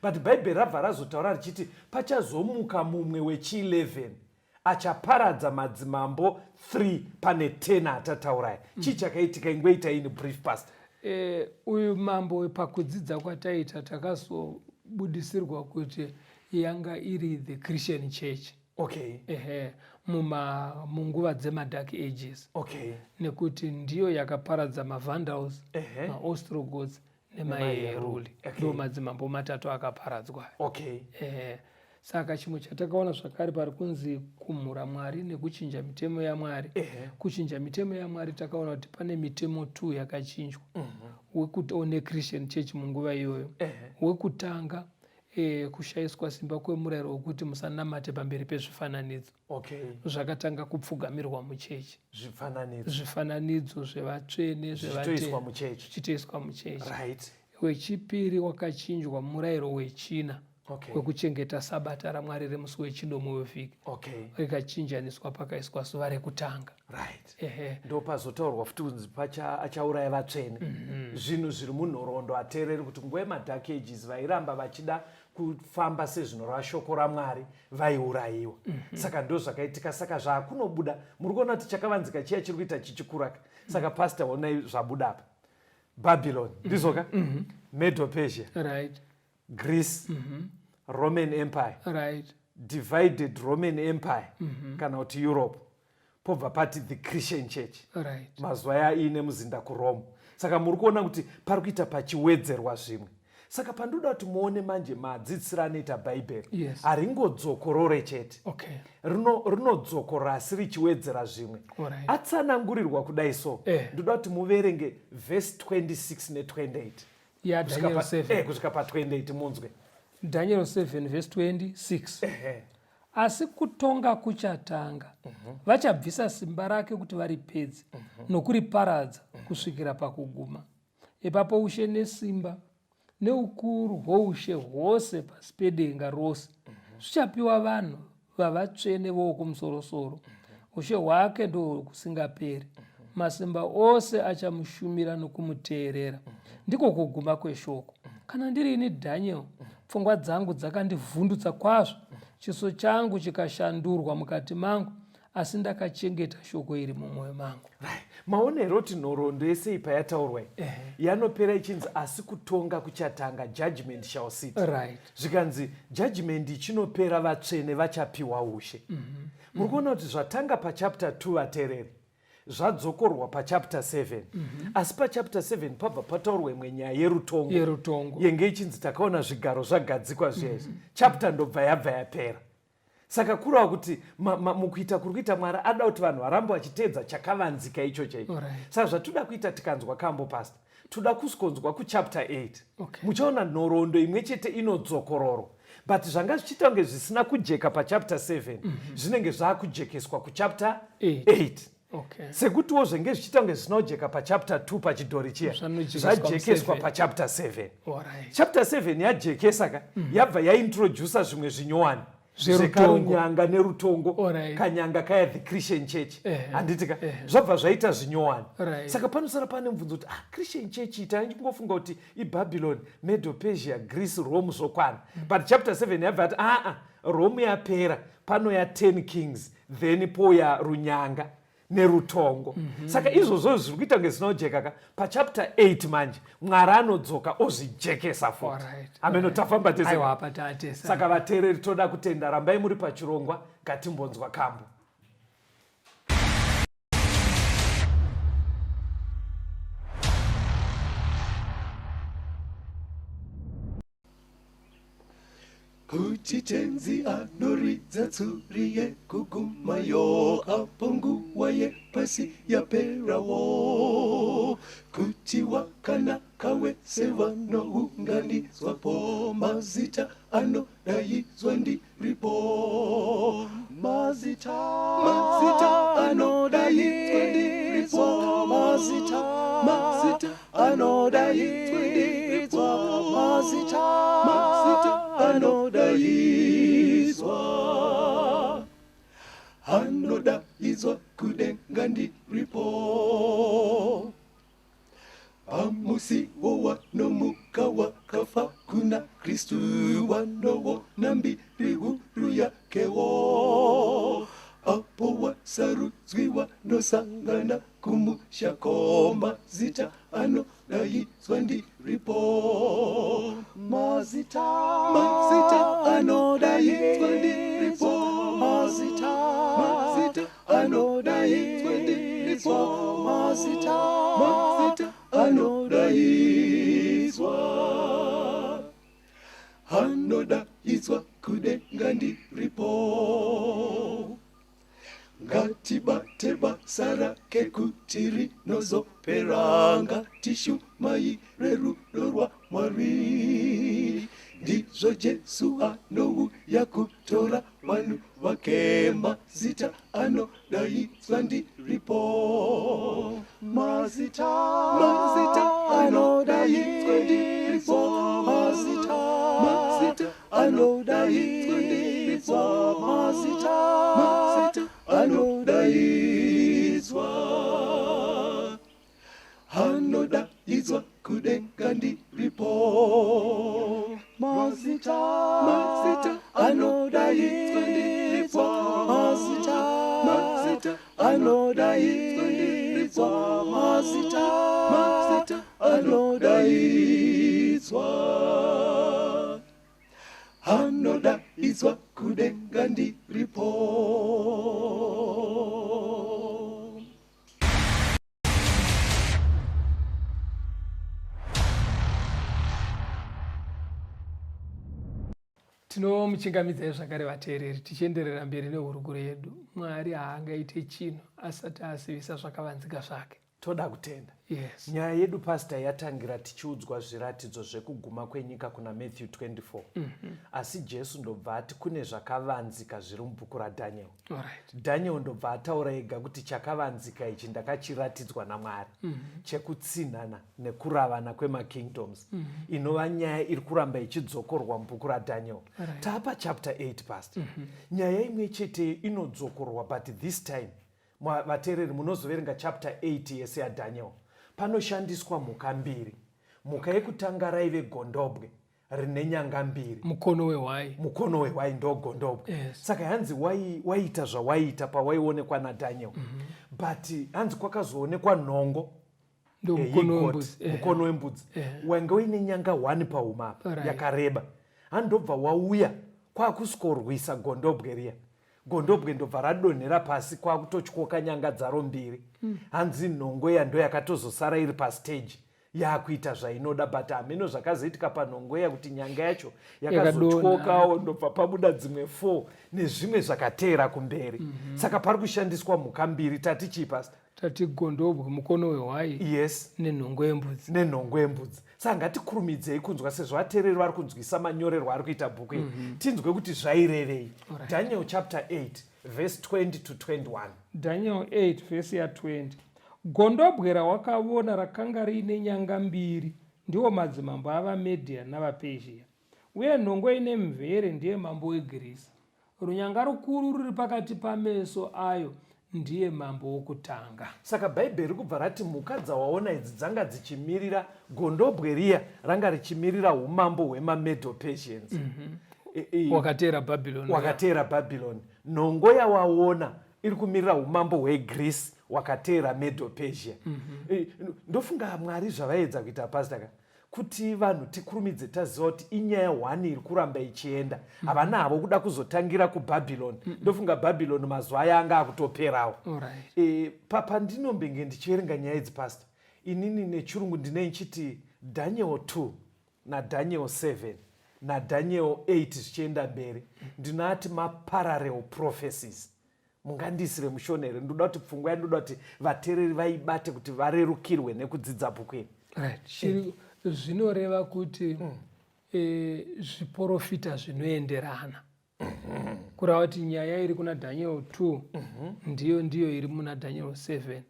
[SPEAKER 3] But Bhaibheri rabva razotaura richiti pachazomuka mumwe wechi11 achaparadza madzimambo 3 pane 10 atatauraya. Chii chakaitika ingweita ini brief pastor?
[SPEAKER 2] Uyu mambo pakudzidza kwataita takazobudisirwa kuti yanga iri the Christian Church.
[SPEAKER 3] Okay.
[SPEAKER 2] Munguva dzemadark ages.
[SPEAKER 3] Okay.
[SPEAKER 2] Nekuti ndiyo yakaparadza maVandals, maOstrogoths nemaHeruli. Ndo madzimambo 3 akaparadzwa.
[SPEAKER 3] Okay.
[SPEAKER 2] Saka chimwe chatakaona zvakare pari kunzi kumhura Mwari nekuchinja mitemo yaMwari. Kuchinja mitemo yaMwari takaona kuti pane mitemo 2 yakachinjwa. Wekuti one Christian Church munguva iyoyo. Wekutanga kushayiswa simba kwemurayiro wokuti musanamate pamberi pezvifananidzo. Zvakatanga kupfugamirwa muchechi. Zvifananidzo zvevatsvene zvichitoiswa muchechi. Wechipiri wakachinjwa murayiro wechina. Wekuchengeta sabata raMwari remusi wechinomwe wevhiki. Rikachinjaniswa pakaiswa zuva rekutanga.
[SPEAKER 3] Ndo pazotaurwa futi kunzi achauraya vatsvene. Zvinhu zviri munhoroondo ateereri kuti nguva yemadark ages vairamba vachida kufamba sezvinoreva shoko raMwari vaiurayiwa. Saka ndo zvakaitika. Saka zvaakunobuda muri kuona kuti chakavanzika chiya chiri kuita chichikuraka. Saka pastor onai zvabuda apa. Babylon ndizoka Medo Persia. Greece. Roman Empire. Divided Roman Empire. Kana kuti Europe. Pobva pati the Christian Church. Mazuva yaine muzinda kuRome. Saka muri kuona kuti pari kuita pachiwedzerwa zvimwe. Saka pandoda kuti muone manje madzidzisiro anoita Bhaibheri haringodzokorore chete. Rinodzokorora asi richiwedzera zvimwe. Atsanangurirwa kudai so. Ndoda kuti muverenge verse 26 ne28.
[SPEAKER 2] Daniel 7.
[SPEAKER 3] Kusvika pa28 munzwe.
[SPEAKER 2] Daniel 7 verse 26. Asi kutonga kuchatanga. Vachabvisa simba rake kuti varipedze nokuriparadza kusvikira pakuguma. Ipapo ushe nesimba neukuru hwoushe hwose pasi pedenga rose zvichapiwa vanhu vavatsvene vokumusoro-soro. Ushe hwake ndo kusingaperi. Masimba ose achamushumira nokumuteerera. Ndiko kuguma kweshoko. Kana ndiri ini Daniel, pfungwa dzangu dzakandivhundutsa kwazvo, chiso changu chikashandurwa mukati mangu, asi ndakachengeta shoko iri mumwoyo mangu.
[SPEAKER 3] Maonero kuti nhoroondo yese ipa yataurwa yanopera ichinzi asi kutonga kuchatanga, judgment shall sit. Zvikanzi judgment ichinopera vatsvene vachapiwa ushe. Muri kuona kuti zvatanga pachapter 2 vateereri zvadzokorwa pachapter 7 asi pachapter 7 pabva pataurwa imwe nyaya yerutongo yenge ichinzi takaona zvigaro zvagadzikwa zvezvi chapter ndobva yabva yapera. Saka kurava kuti mukuita kuri kuita Mwari ada kuti vanhu varambe vachiteedza chakavanzika ichocho. Saka zvatoda kuita tikanzwa kambo pastor, toda kuskonzwa kuchapter 8 muchaona nhoroondo imwe chete inodzokororo, but zvanga zvichiita kunge zvisina kujeka pachapter 7 zvinenge zvaakujekeswa kuchapter 8. Sekutiwo zvenge zvichiita kunge zvisina kujeka pachapter 2 pachidhori chiya zvajekeswa pachapter 7. Chapter 7 yajekesa yabva yaintrodusa zvimwe zvinyowani zvekarunyanga nerutongo kanyanga kaya the Christian church handitika zvabva zvaita zvinyowani. Saka panosara pane mubvunzo kuti Christian church taingofunga kuti iBabylon, Medo Persia, Greece, Rome zvokwana, but chapter 7 yabva ati Rome yapera, pano ya 10 kings, then poya runyanga nerutongo. Saka izvozvo zviri kuita kunge zvinojeka pachapter 8 manje Mwari anodzoka ozvijekesa futi. Ameno tafamba tese. Saka vateereri toda kutenda, rambai muri pachirongwa, ngatimbonzwa kambo.
[SPEAKER 1] Kuti tenzi anoridza tsuri yekugumayo apo nguva yepasi yaperawo, kuti wakanaka wese vanounganidzwapo, mazita anodaidzwa ndiripo, mazita anodaidzwa ndiripo, mazita anodaidzwa ndiripo, mazita anodaizwa kudenga ndiripo, pamusi wowanomuka wakafa kuna Kristu, wanowona mbiri huru yakewo, apo wasarudzwi wanosangana kumushako, mazita anodaidzwa ndiripo, mazita anodaidzwa ndiripo, mazita anodaidzwa ndiripo, mazita anodaidzwa kudenga ndiripo. Ngatibate basa rake kuti rinozopera, ngatishumai rudo rwa Mwari, ndizvo Jesu anouya kutora vanhu vake, mazita anodaidzwa ndiripo, mazita anodaidzwa ndiripo, mazita anodaidzwa ndiripo, mazita anodaidzwa kudenga ndiripo, mazita anodaidzwa ndiripo, mazita anodaidzwa ndiripo, mazita anodaidzwa kudenga ndiripo.
[SPEAKER 2] Tinomuchingamidzai zvakare vateereri, tichienderera mberi nehurukuro yedu. Mwari haangaite chinhu asati asivisa zvakavanzika zvake.
[SPEAKER 3] Toda kutenda.
[SPEAKER 2] Yes.
[SPEAKER 3] Nyaya yedu pastor yatangira tichiudzwa zviratidzo zvekuguma kwenyika kuna Matthew 24. Asi Jesu ndobva ati kune zvakavanzika zviri mubhuku raDhaniel. Daniel ndobva ataura ega kuti chakavanzika ichi ndakachiratidzwa naMwari, chekutsinhana nekuravana kwemakingdoms, inova nyaya iri kuramba ichidzokorwa mubhuku raDhaniel. Taapa chapter 8 pastor. Nyaya imwe chete inodzokorwa, but this time vateereri munozoverenga chapter 8 yese yaDhaniel, panoshandiswa mhuka mbiri. Mhuka yekutanga raive gondobwe rine nyanga mbiri,
[SPEAKER 2] mukono wehwai ndo gondobwe.
[SPEAKER 3] Saka hanzi waiita zvawaiita pawaionekwa naDhaniel, but hanzi kwakazoonekwa nhongo mukono wembudzi wanga uine nyanga 1 paumapa yakareba. Handobva wauya kwakuskorwisa gondobwe riya gondobwe ndobva radonhera pasi kwakutotyoka nyanga dzaro mbiri. Hanzi nhongo yando yakatozosara iri pastage yakuita zvainoda, but hameno zvakazoitika panhongo kuti nyanga yacho yakazotyokawo ndobva pabuda dzimwe 4 nezvimwe zvakateera kumberi. Saka pari kushandiswa mhuka mbiri, tati chii pastor?
[SPEAKER 2] Tati gondobwe, mukono wehwai,
[SPEAKER 3] yes,
[SPEAKER 2] nenhongo yembudzi.
[SPEAKER 3] Nenhongo yembudzi. Saka ngatikurumidzei kunzwa sezvo vateereri vari kunzwisa manyorerwo ari kuita bhuku iri. Tinzwe kuti zvairevei. Daniel chapter 8 verse 20 to 21.
[SPEAKER 2] Daniel 8 verse ya 20. Gondobwe rawakaona rakanga riine nyanga mbiri ndiwo madzimambo avaMedhia navaPezhia, uye nhongo ine mvere ndiye mambo weGirisi. Runyanga rukuru ruri pakati pameso ayo ndiye mambo wokutanga.
[SPEAKER 3] Saka bhaibheri kubva rati mhuka dzawaona idzi dzanga dzichimirira, gondobwe riya ranga richimirira umambo hwemaMedo-Persians.
[SPEAKER 2] Wakateera
[SPEAKER 3] Bhabhironi. Nhongo yawaona iri kumirira umambo hweGreece wakateera Medo-Persia. Ndofunga Mwari zvavaedza kuita pastor kuti vanhu tikurumidze taziva kuti inyaya 1 iri kuramba ichienda. Havana havo kuda kuzotangira kuBhabhironi. Ndofunga Bhabhironi mazuva aya anga akutoperawo. Pandinombenga ndichiverenga nyaya idzi pastor, inini nechirungu ndine nchiti Daniel 2 naDaniel 7 naDaniel 8 zvichienda mberi ndinati maparallel prophecies. Mungandisire mushonere, ndoda kuti pfungwa yandoda kuti vateereri vaibate kuti varerukirwe nekudzidza bhuku iri.
[SPEAKER 2] Zvinoreva kuti zviprofita zvinoenderana. Kureva kuti nyaya iri kuna Daniel 2 ndiyo iri muna Daniel 7,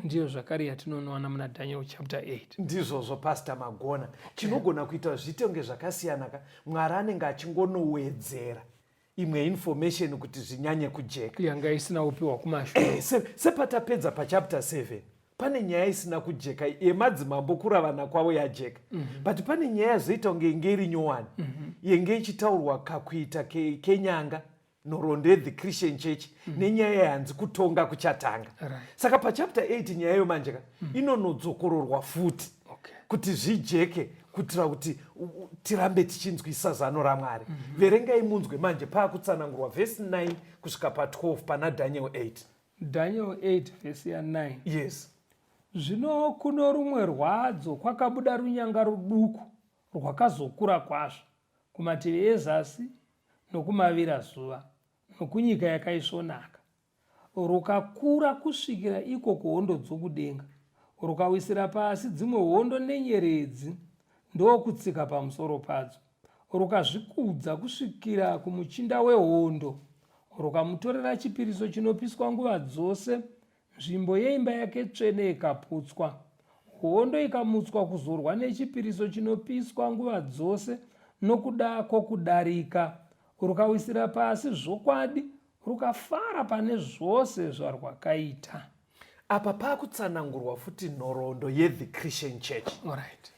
[SPEAKER 2] ndiyo zvakare yatinoona muna Daniel chapter 8.
[SPEAKER 3] Ndizvozvo pastor Magona. Chinogona kuita zvitonge zvakasiyana Mwari anenge achingonowedzera imwe information kuti zvinyanye kujeka
[SPEAKER 2] yanga isina kupiwa kumashure.
[SPEAKER 3] Sepatapedza pachapter 7 pane nyaya isina kujeka yemadzimambo kuravana kwavo yajeka. But pane nyaya yazoita kunge inge iri nyowani yenge ichitaurwa kakuita kenyanga nhoroondo yethe Christian Church nenyaya yahanzi kutonga kuchatanga. Saka pachapter 8 nyaya yo manjeka inonodzokororwa futi kuti zvijeke kuitira kuti tirambe tichinzwisa zano raMwari. Verengai munzwe manje paakutsanangurwa verse 9 kusvika pa12 pana Daniel 8.
[SPEAKER 2] Daniel 8 verse ya 9.
[SPEAKER 3] Yes.
[SPEAKER 2] Zvino kuno rumwe rwadzo kwakabuda runyanga ruduku rwakazokura kwazvo kumativi ezasi nokumavirazuva nokunyika yakaisvonaka, rukakura kusvikira iko kuhondo dzokudenga, rukawisira pasi dzimwe hondo nenyeredzi ndokutsika pamusoro padzo, rukazvikudza kusvikira kumuchinda wehondo, rukamutorera chipiriso chinopiswa nguva dzose, nzvimbo yeimba yake tsvene ikaputswa. Hondo ikamutswa kuzorwa nechipiriso chinopiswa nguva dzose nokuda kwokudarika, rukawisira pasi zvokwadi, rukafara pane zvose zvarwakaita.
[SPEAKER 3] Apa paakutsanangurwa futi nhoroondo yethe Christian Church.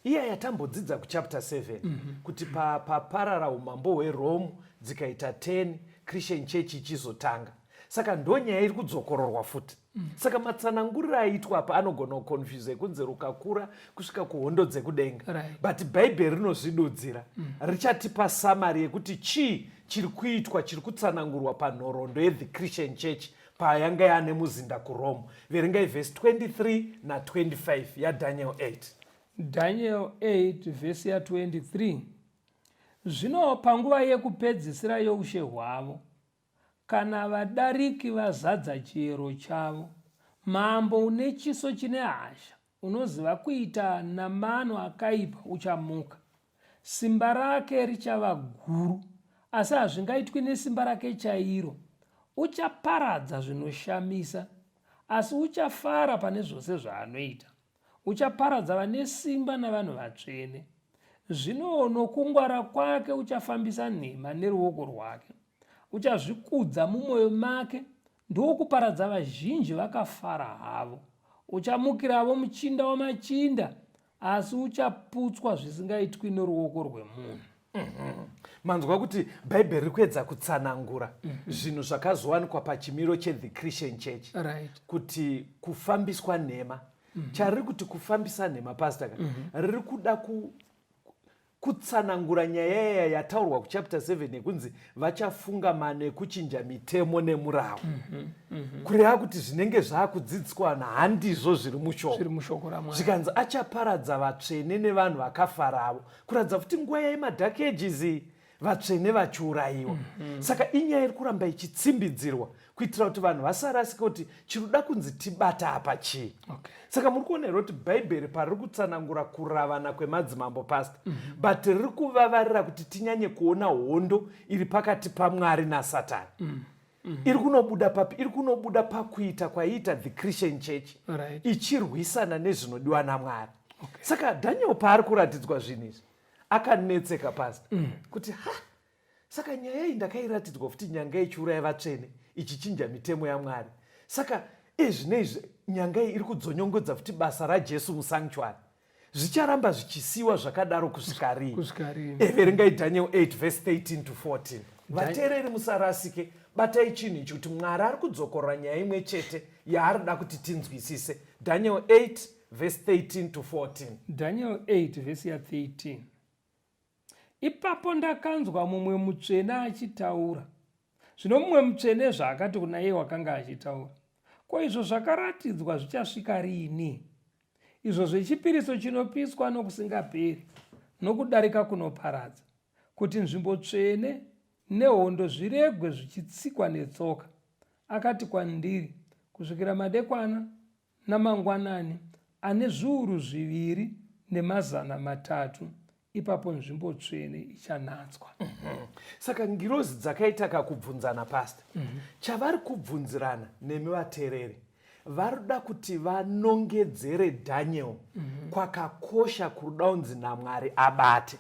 [SPEAKER 3] Iya yatambodzidza kuchapter 7 kuti paparara umambo hweRome dzikaita 10 Christian Church ichizotanga. Saka ndonyaya iri kudzokororwa futi. Saka matsananguriro aitwa apa anogona kukonfuse kunze rukakura kusvika kuhondo dzekudenga. But bhaibheri rinozvidudzira richatipa samari yekuti chii chiri kuitwa, chiri kutsanangurwa panhoroondo yethe Christian Church payanga yane muzinda kuRome. Verengai verse 23 na 25 yaDaniel 8.
[SPEAKER 2] Daniel 8 verse ya 23. Zvino panguva yekupedzisira youshe hwavo, kana vadariki vazadza chiero chavo, mambo une chiso chine hasha, unoziva kuita namano akaipa uchamuka. Simba rake richava guru, asi hazvingaitwi nesimba rake chairo. Uchaparadza zvinoshamisa, asi uchafara pane zvose zvaanoita. Uchaparadza vane simba navanhu vatsvene. Zvino nokungwara kwake uchafambisa nhema neruoko rwake. Uchazvikudza mumwoyo make, ndokuparadza vazhinji vakafara havo. Uchamukiravo muchinda wamachinda, asi uchaputswa zvisingaitwi neruoko rwemunhu.
[SPEAKER 3] Manzwa kuti bhaibheri riri kuedza kutsanangura zvinhu zvakazowanikwa pachimiro chethe Christian Church. Kuti kufambiswa nhema chariri kuti kufambisa nhema pastor riri kuda kutsanangura nyaya yataurwa kuchapter 7 yekunzi vachafunga mano ekuchinja mitemo nemurau. Kureva kuti zvinenge zvaakudzidziswa vanhu handizvo zviri mushoko zvikanzi achaparadza vatsvene nevanhu vakafaravo, kuratidza kuti nguva yaimadhaki ejizi vatsvene vachiurayiwa. Saka inyaya iri kuramba ichitsimbidzirwa kuitira kuti vanhu vasarasike kuti chiruda kunzi tibata apa chii. Saka muri kuonera kuti bhaibheri pariri kutsanangura kuravana kwemadzimambo pasta, but riri kuvavarira kuti tinyanye kuona hondo iri pakati paMwari naSatani. Iri kunobuda papi? Iri kunobuda pakuita kwaiita the Christian church ichirwisana nezvinodiwa naMwari. Saka Daniel paari kuratidzwa zvinhu izvi akanetseka pasta kuti saka nyaya iyi ndakairatidzwa kuti nyanga ichiuraya vatsvene ichichinja mitemo yaMwari. Saka ezvinezvi nyanga iyi iri kudzonyongodza kuti basa raJesu musanctuary zvicharamba zvichisiwa zvakadaro kusvika rii? Everengai Daniel 8 verse 13 to 14. Vateereri musarasike, batai chinhu ichi kuti Mwari ari kudzokorera nyaya imwe chete yaarida kuti tinzwisise. Daniel 8 verse 13 to 14.
[SPEAKER 2] Daniel 8 verse ya 13. Ipapo ndakanzwa mumwe mutsvene achitaura. Zvino mumwe mutsvene zvaakati kuna iye wakanga achitaura, ko izvo zvakaratidzwa zvichasvika rini? Izvo zvechipiriso chinopiswa nokusingaperi, nokudarika kunoparadza, kuti nzvimbo tsvene nehondo zviregwe zvichitsikwa netsoka. Akati kwandiri, kusvikira madekwana namangwanani ane zviuru 2,300, ipapo nzvimbo tsvene ichanhatswa.
[SPEAKER 3] Saka ngirozi dzakaita kakubvunzana pasta. Chavari kubvunzirana nemi vateereri, varida kuti vanongedzere Daniel kwakakosha kuruda unzi naMwari abate.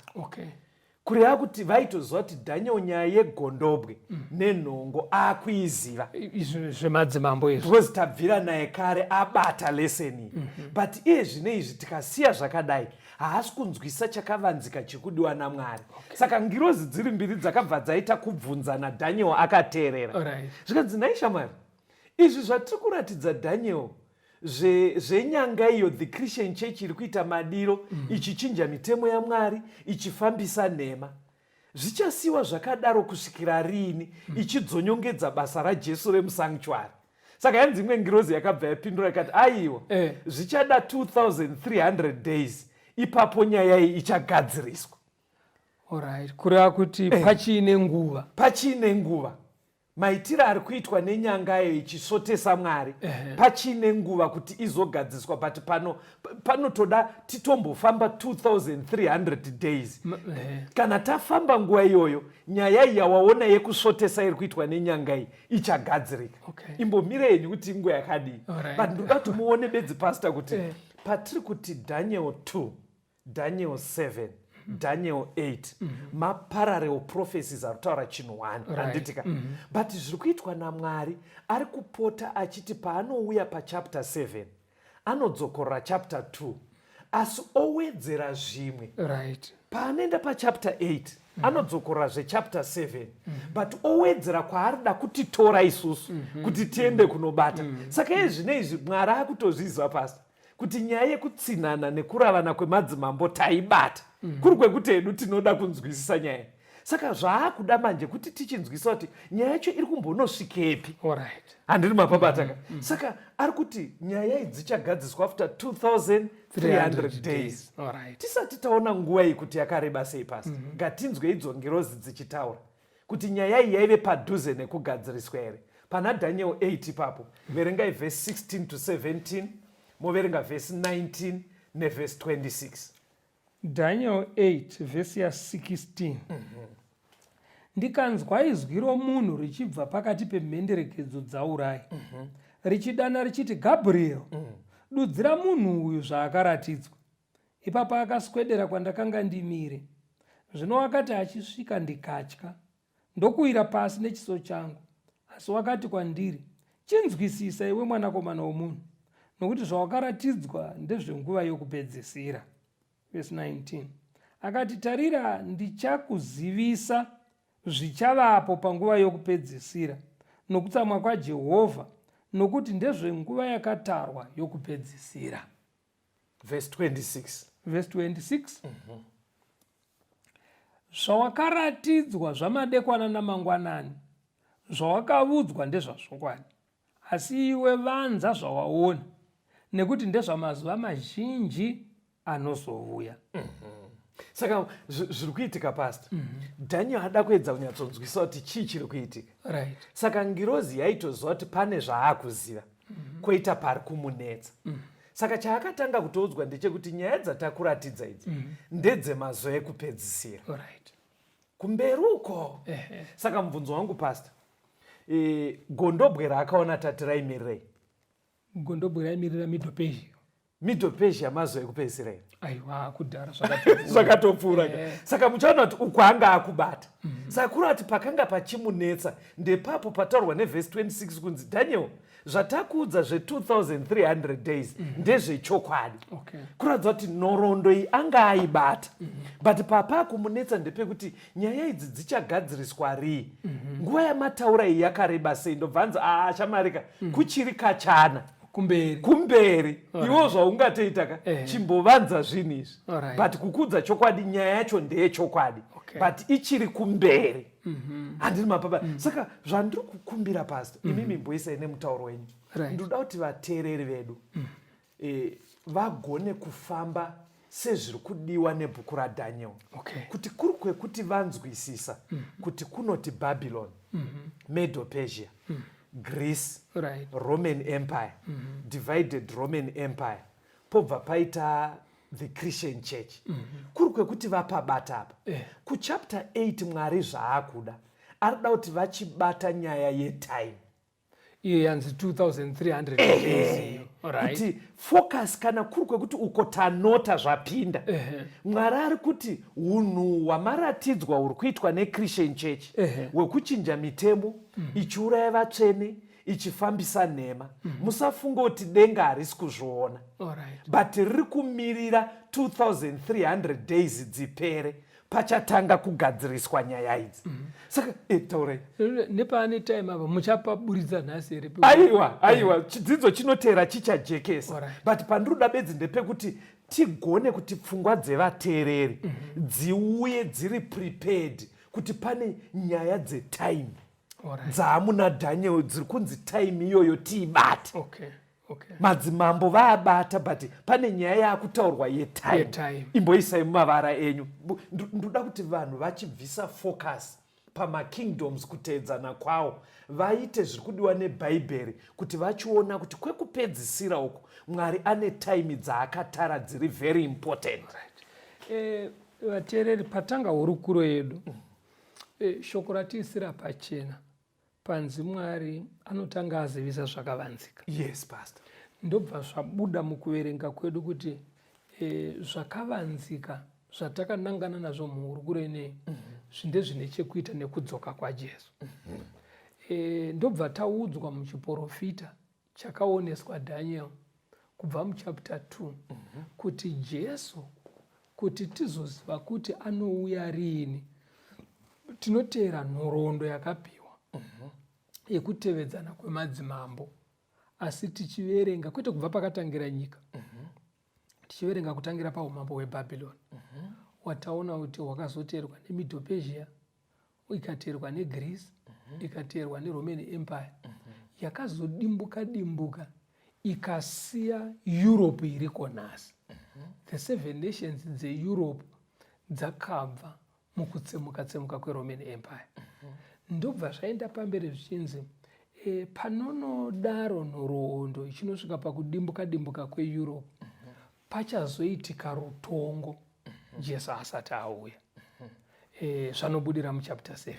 [SPEAKER 3] Kureva kuti vaitoziva kuti Daniel nyaya yegondobwe nenhongo akuiziva.
[SPEAKER 2] Zvemadzimambo izvo.
[SPEAKER 3] Because tabvira naye kare abata leseni. But iye zvinezvi tikasiya zvakadai haasi kunzwisa chakavanzika chikudiwa naMwari. Saka ngirozi dziri mbiri dzakabva dzaita kubvunzana, Daniel akateerera. Zvikanzi naishamwari, izvi zvatiri kuratidza Daniel zvenyanga iyo the Christian church iri kuita madiro ichichinja mitemo yaMwari ichifambisa nhema, zvichasiwa zvakadaro kusvikira rini ichidzonyongedza basa raJesu remusanctuary? Saka yanzi imwe ngirozi yakabva yapindura ikati aiwa zvichada 2300 days ipapo nyaya iyi ichagadziriswa.
[SPEAKER 2] Kureva kuti pachiine nguva maitiro ari kuitwa nenyangayo ichisotesa Mwari pachiine nguva kuti izogadziswa, but panotoda titombofamba 2300 days. Kana tafamba nguva iyoyo nyaya iyi yawaona yekusotesa iri kuitwa nenyangai ichagadzirika. Imbomireni kuti inguva yakadii. But ndoda kuti muone bedzi pasta kuti patiri kuti Daniel 2, Daniel 7, Daniel 8 maparallel prophecies ari kutaura chinhu 1 handitika. But zviri kuitwa naMwari ari kupota achiti paanouya pachapter 7 anodzokorera chapter 2 asi owedzera zvimwe. Paanoenda pachapter 8 anodzokorera zvechapter 7 but owedzera kwaarida kutitora isusu kuti tiende kunobata. Saka iye zvinezvi Mwari akutozviziva pasi kuti nyaya yekutsinhana nekuravana kwemadzimambo taibata, kuri kwekuti hedu tinoda kunzwisisa nyaya. Saka zvaakuda manje kuti tichinzwisisa kuti nyaya yacho iri kumbonosvikepi. Handiri mapabataka. Saka ari kuti nyaya idzi dzichagadziswa after 2300 days. Tisati taona nguva iyi kuti yakareba sei pasi. Ngatinzwe idzo ngirozi dzichitaura kuti nyaya iyi yaive padhuze nekugadziriswa here. Pana Daniel 8 ipapo verengai verse 16 to 17, moverenga verse 19 neverse 26. Daniel 8 verse ya 16. Ndikanzwa izwi romunhu richibva pakati pemhenderekedzo dzaurai richidana richiti, Gabriel, dudzira munhu uyu zvaakaratidzwa. Ipapo akaswedera kwandakanga ndimire. Zvino akati achisvika ndikatya, ndokuwira pasi nechiso changu. Asi wakati kwandiri, chinzwisisa iwe mwanakomana womunhu, nokuti zvawakaratidzwa ndezvenguva yokupedzisira. Verse 19. Akati, tarira, ndichakuzivisa zvichavapo panguva yokupedzisira nokutsamwa kwaJehovha, nokuti ndezvenguva yakatarwa yokupedzisira.
[SPEAKER 3] Verse 26.
[SPEAKER 2] Verse 26. zvawakaratidzwa zvamadekwana namangwanani, zvawakavudzwa ndezvazvokwadi, asi iwe vanza zvawaona, nekuti ndezvamazuva mazhinji anozouya.
[SPEAKER 3] Saka zviri kuitika pastor, Daniel ada kuedza kunyatsonzwisa kuti chii chiri kuitika.
[SPEAKER 2] Right.
[SPEAKER 3] Saka ngirozi yaitoziva kuti pane zvaakuziva, koita pari kumunetsa. Saka chaakatanga kutoudzwa ndechekuti nyaya dzatakuratidza idzi ndedzemazuva ekupedzisira.
[SPEAKER 2] Right.
[SPEAKER 3] Kumberi uko. Saka mubvunzo wangu pastor, gondobwe raakaona tati raimirei?
[SPEAKER 2] Gondobwe raimirira Middle Persia.
[SPEAKER 3] Middle Persia mazuva ekupedzisira.
[SPEAKER 2] Aiwa, kudhara
[SPEAKER 3] zvakatopfuura. Saka muchaona kuti uku anga akubata. Saka kuri ati pakanga pachimunetsa ndepapo pataurwa nevhesi 26 kunzi Daniel, zvatakuudza zve2300 days ndezvechokwadi. Kuratidza kuti nhoroondo iyi anga aibata. But papa kumunetsa ndepekuti nyaya idzi dzichagadziriswa rii? Nguva yamataura iyi yakareba sei? Ndobvanza shamarika kuchiri kachana. Kumberi. Iwo zvaungatoitaka chimbovanza zvinhu izvi. But kukudza chokwadi nyaya yacho ndeyechokwadi. But ichiri kumberi. Handiri mapapa. Saka zvandiri kukumbira pastor, imi mimboisai nemutauro wenyu. Ndoda kuti vateereri vedu vagone kufamba sezviri kudiwa nebhuku raDaniel. Kuti kuri kwekuti vanzwisisa kuti kunoti Babylon, Medo Persia, Greece, Roman Empire, divided Roman Empire, pobva paita the Christian Church. Kuri kwekuti vapabata apa. Kuchapter 8 Mwari zvaakuda arida kuti vachibata nyaya yetime.
[SPEAKER 2] Iyo yanzi 2300 days.
[SPEAKER 3] Kuti focus kana kuri kwekuti uko tanota zvapinda. Mwari ari kuti unhu hwamaratidzwa huri kuitwa neChristian Church hwekuchinja mitemo, ichiuraya vatsvene, ichifambisa nhema, musafunga kuti denga harisi kuzviona. But riri kumirira 2300 days dzipere pachatanga kugadziriswa nyaya idzi. Saka taurai
[SPEAKER 2] nepane time apa muchapaburitsa nhasi here?
[SPEAKER 3] Aiwa, chidzidzo chinotera chichajekesa. But pandiroda bedzi ndepekuti tigone kuti pfungwa dzevateereri dziuye dziri prepared kuti pane nyaya dzetime dzaamuna Daniel dziri kunzi time iyoyo tiibate. Madzimambo vaabata, but pane nyaya yaakutaurwa yetime. Imboisai mumavara enyu. Ndoda kuti vanhu vachibvisa focus pamakingdoms kuteedzana kwawo vaite zviri kudiwa nebhaibheri, kuti vachiona kuti kwekupedzisira uku Mwari ane time dzaakatara dziri very important.
[SPEAKER 2] Vateereri, patanga hurukuro yedu, shoko ratiisira pachena panzi Mwari anotanga azivisa zvakavanzika.
[SPEAKER 3] Yes, pastor.
[SPEAKER 2] Ndobva zvabuda mukuverenga kwedu kuti zvakavanzika zvatakanangana nazvo muhurukuro ineyi ndezvine chekuita nekudzoka kwaJesu. Ndobva taudzwa muchiprofita chakaoneswa Daniel kubva muchapter 2 kuti Jesu, kuti tizoziva kuti anouya rini, tinoteera nhoroondo yakapiwa yekutevedzana kwemadzimambo, asi tichiverenga kwete kubva pakatangira nyika, tichiverenga kutangira paumambo hweBhabhironi, wataona kuti hwakazoteerwa neMiddle Persia, ikateerwa neGreece, ikateerwa neRoman Empire, yakazodimbuka ikasiya Europe iriko nhasi. The 7 nations dzeEurope dzakabva mukutsemuka kweRoman Empire. Ndobva zvaenda pamberi zvichinzi panonodaro nhoroondo ichinosvika pakudimbuka kweEurope, pachazoitika rutongo Jesu asati auya. Zvanobudira muchapter 7.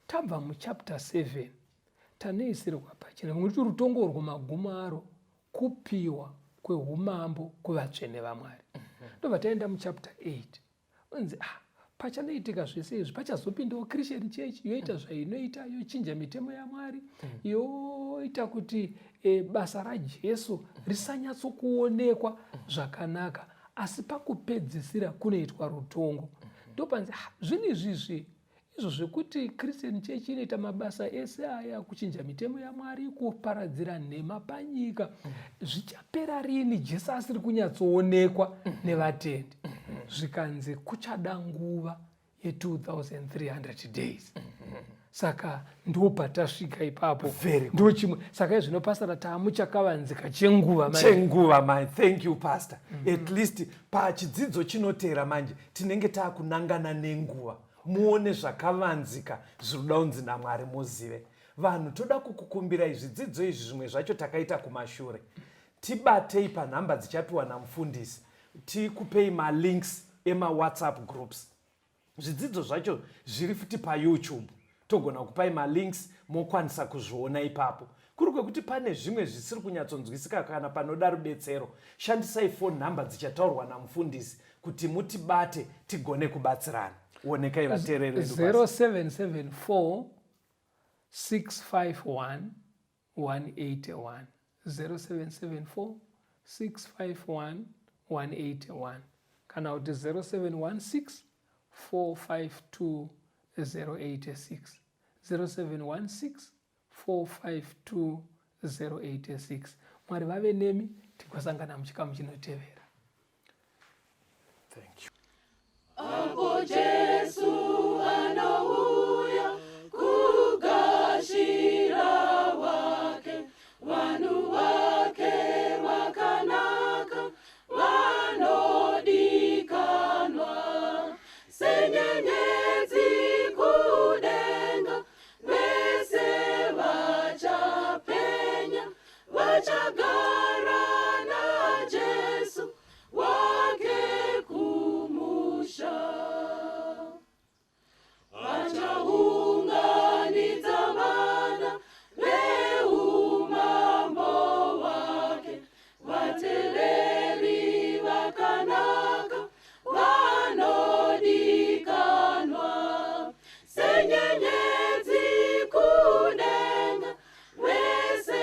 [SPEAKER 2] Tabva muchapter 7 taneisirwa pachena kuti rutongo urwo magumo aro kupiwa kweumambo kuvatsvene vaMwari. Ndobva taenda muchapter 8 unzi pachanoitika zvese izvi pachazopindawo Christian Church yoita zvainoita, yochinja mitemo yaMwari, yoita kuti basa raJesu risanyatsokuonekwa zvakanaka, asi pakupedzisira kunoitwa rutongo. Ndopanzi zvinhu izvizvi izvo zvekuti Christian Church inoita mabasa ese aya kuchinja mitemo yaMwari, kuparadzira nhema panyika, zvichapera rini Jesu asiri kunyatsoonekwa nevatendi? Zvikanzi kuchada nguva ye 2300 days. Saka ndopa tasvika ipapo.
[SPEAKER 3] Very
[SPEAKER 2] ndo chimwe saka zvino pastor tamuchakavanzika chenguva
[SPEAKER 3] manje. Thank you pastor. At least pachidzidzo chinotera manje tinenge takunangana nenguva. Muone zvakavanzika zvinoda unzi naMwari muzive. Vanhu toda kukukumbira zvidzidzo izvi zvimwe zvacho takaita kumashure. Tibatei panhamba dzichapiwa namufundisi. Tikupei malinks ema WhatsApp groups. Zvidzidzo zvacho zviri futi paYouTube. Togona kupai malinks mokwanisa kuzviona ipapo. Kuri kwekuti pane zvimwe zvisiri kunyatsonzwisika kana panoda rubetsero, shandisai phone number dzichataurwa namufundisi kuti mutibate tigone kubatsirana. Onekai vateereri
[SPEAKER 2] 0774 651 181 0774 651 181 kana kuti 0716 452 086 0716 452 086. Mwari vave nemi tikosangana muchikamu chinotevera.
[SPEAKER 3] Thank you.
[SPEAKER 1] Apo Jesu anouya kugashira wake, vanhu vake vakanaka vanodikanwa senyenyedzi kudenga, vese vachapenya vachagara naJesu wake kumusha. Vachaunganidza vana veumambo wake, vateereri vakanaka vanodikanwa senyenyedzi kudenga, vese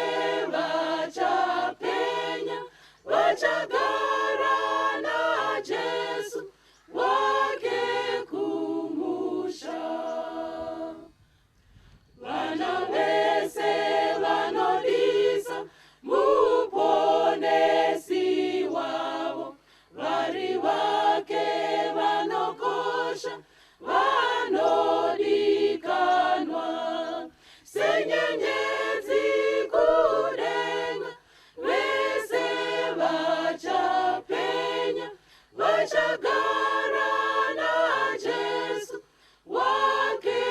[SPEAKER 1] vachapenya vachagara naJesu wake kumusha. Vana vese vanodisa muponesi wavo, vari vake vanokosha vanodikanwa senyenyedzi kudenga, vese vachapenya vachagara naJesu wake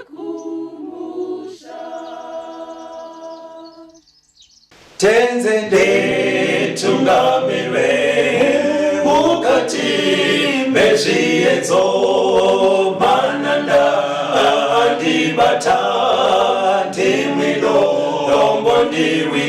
[SPEAKER 1] kumusha.
[SPEAKER 4] Tenzende tungamirwe mukati mezviedzo, mananda andibata ndimwino, dombo ndiwi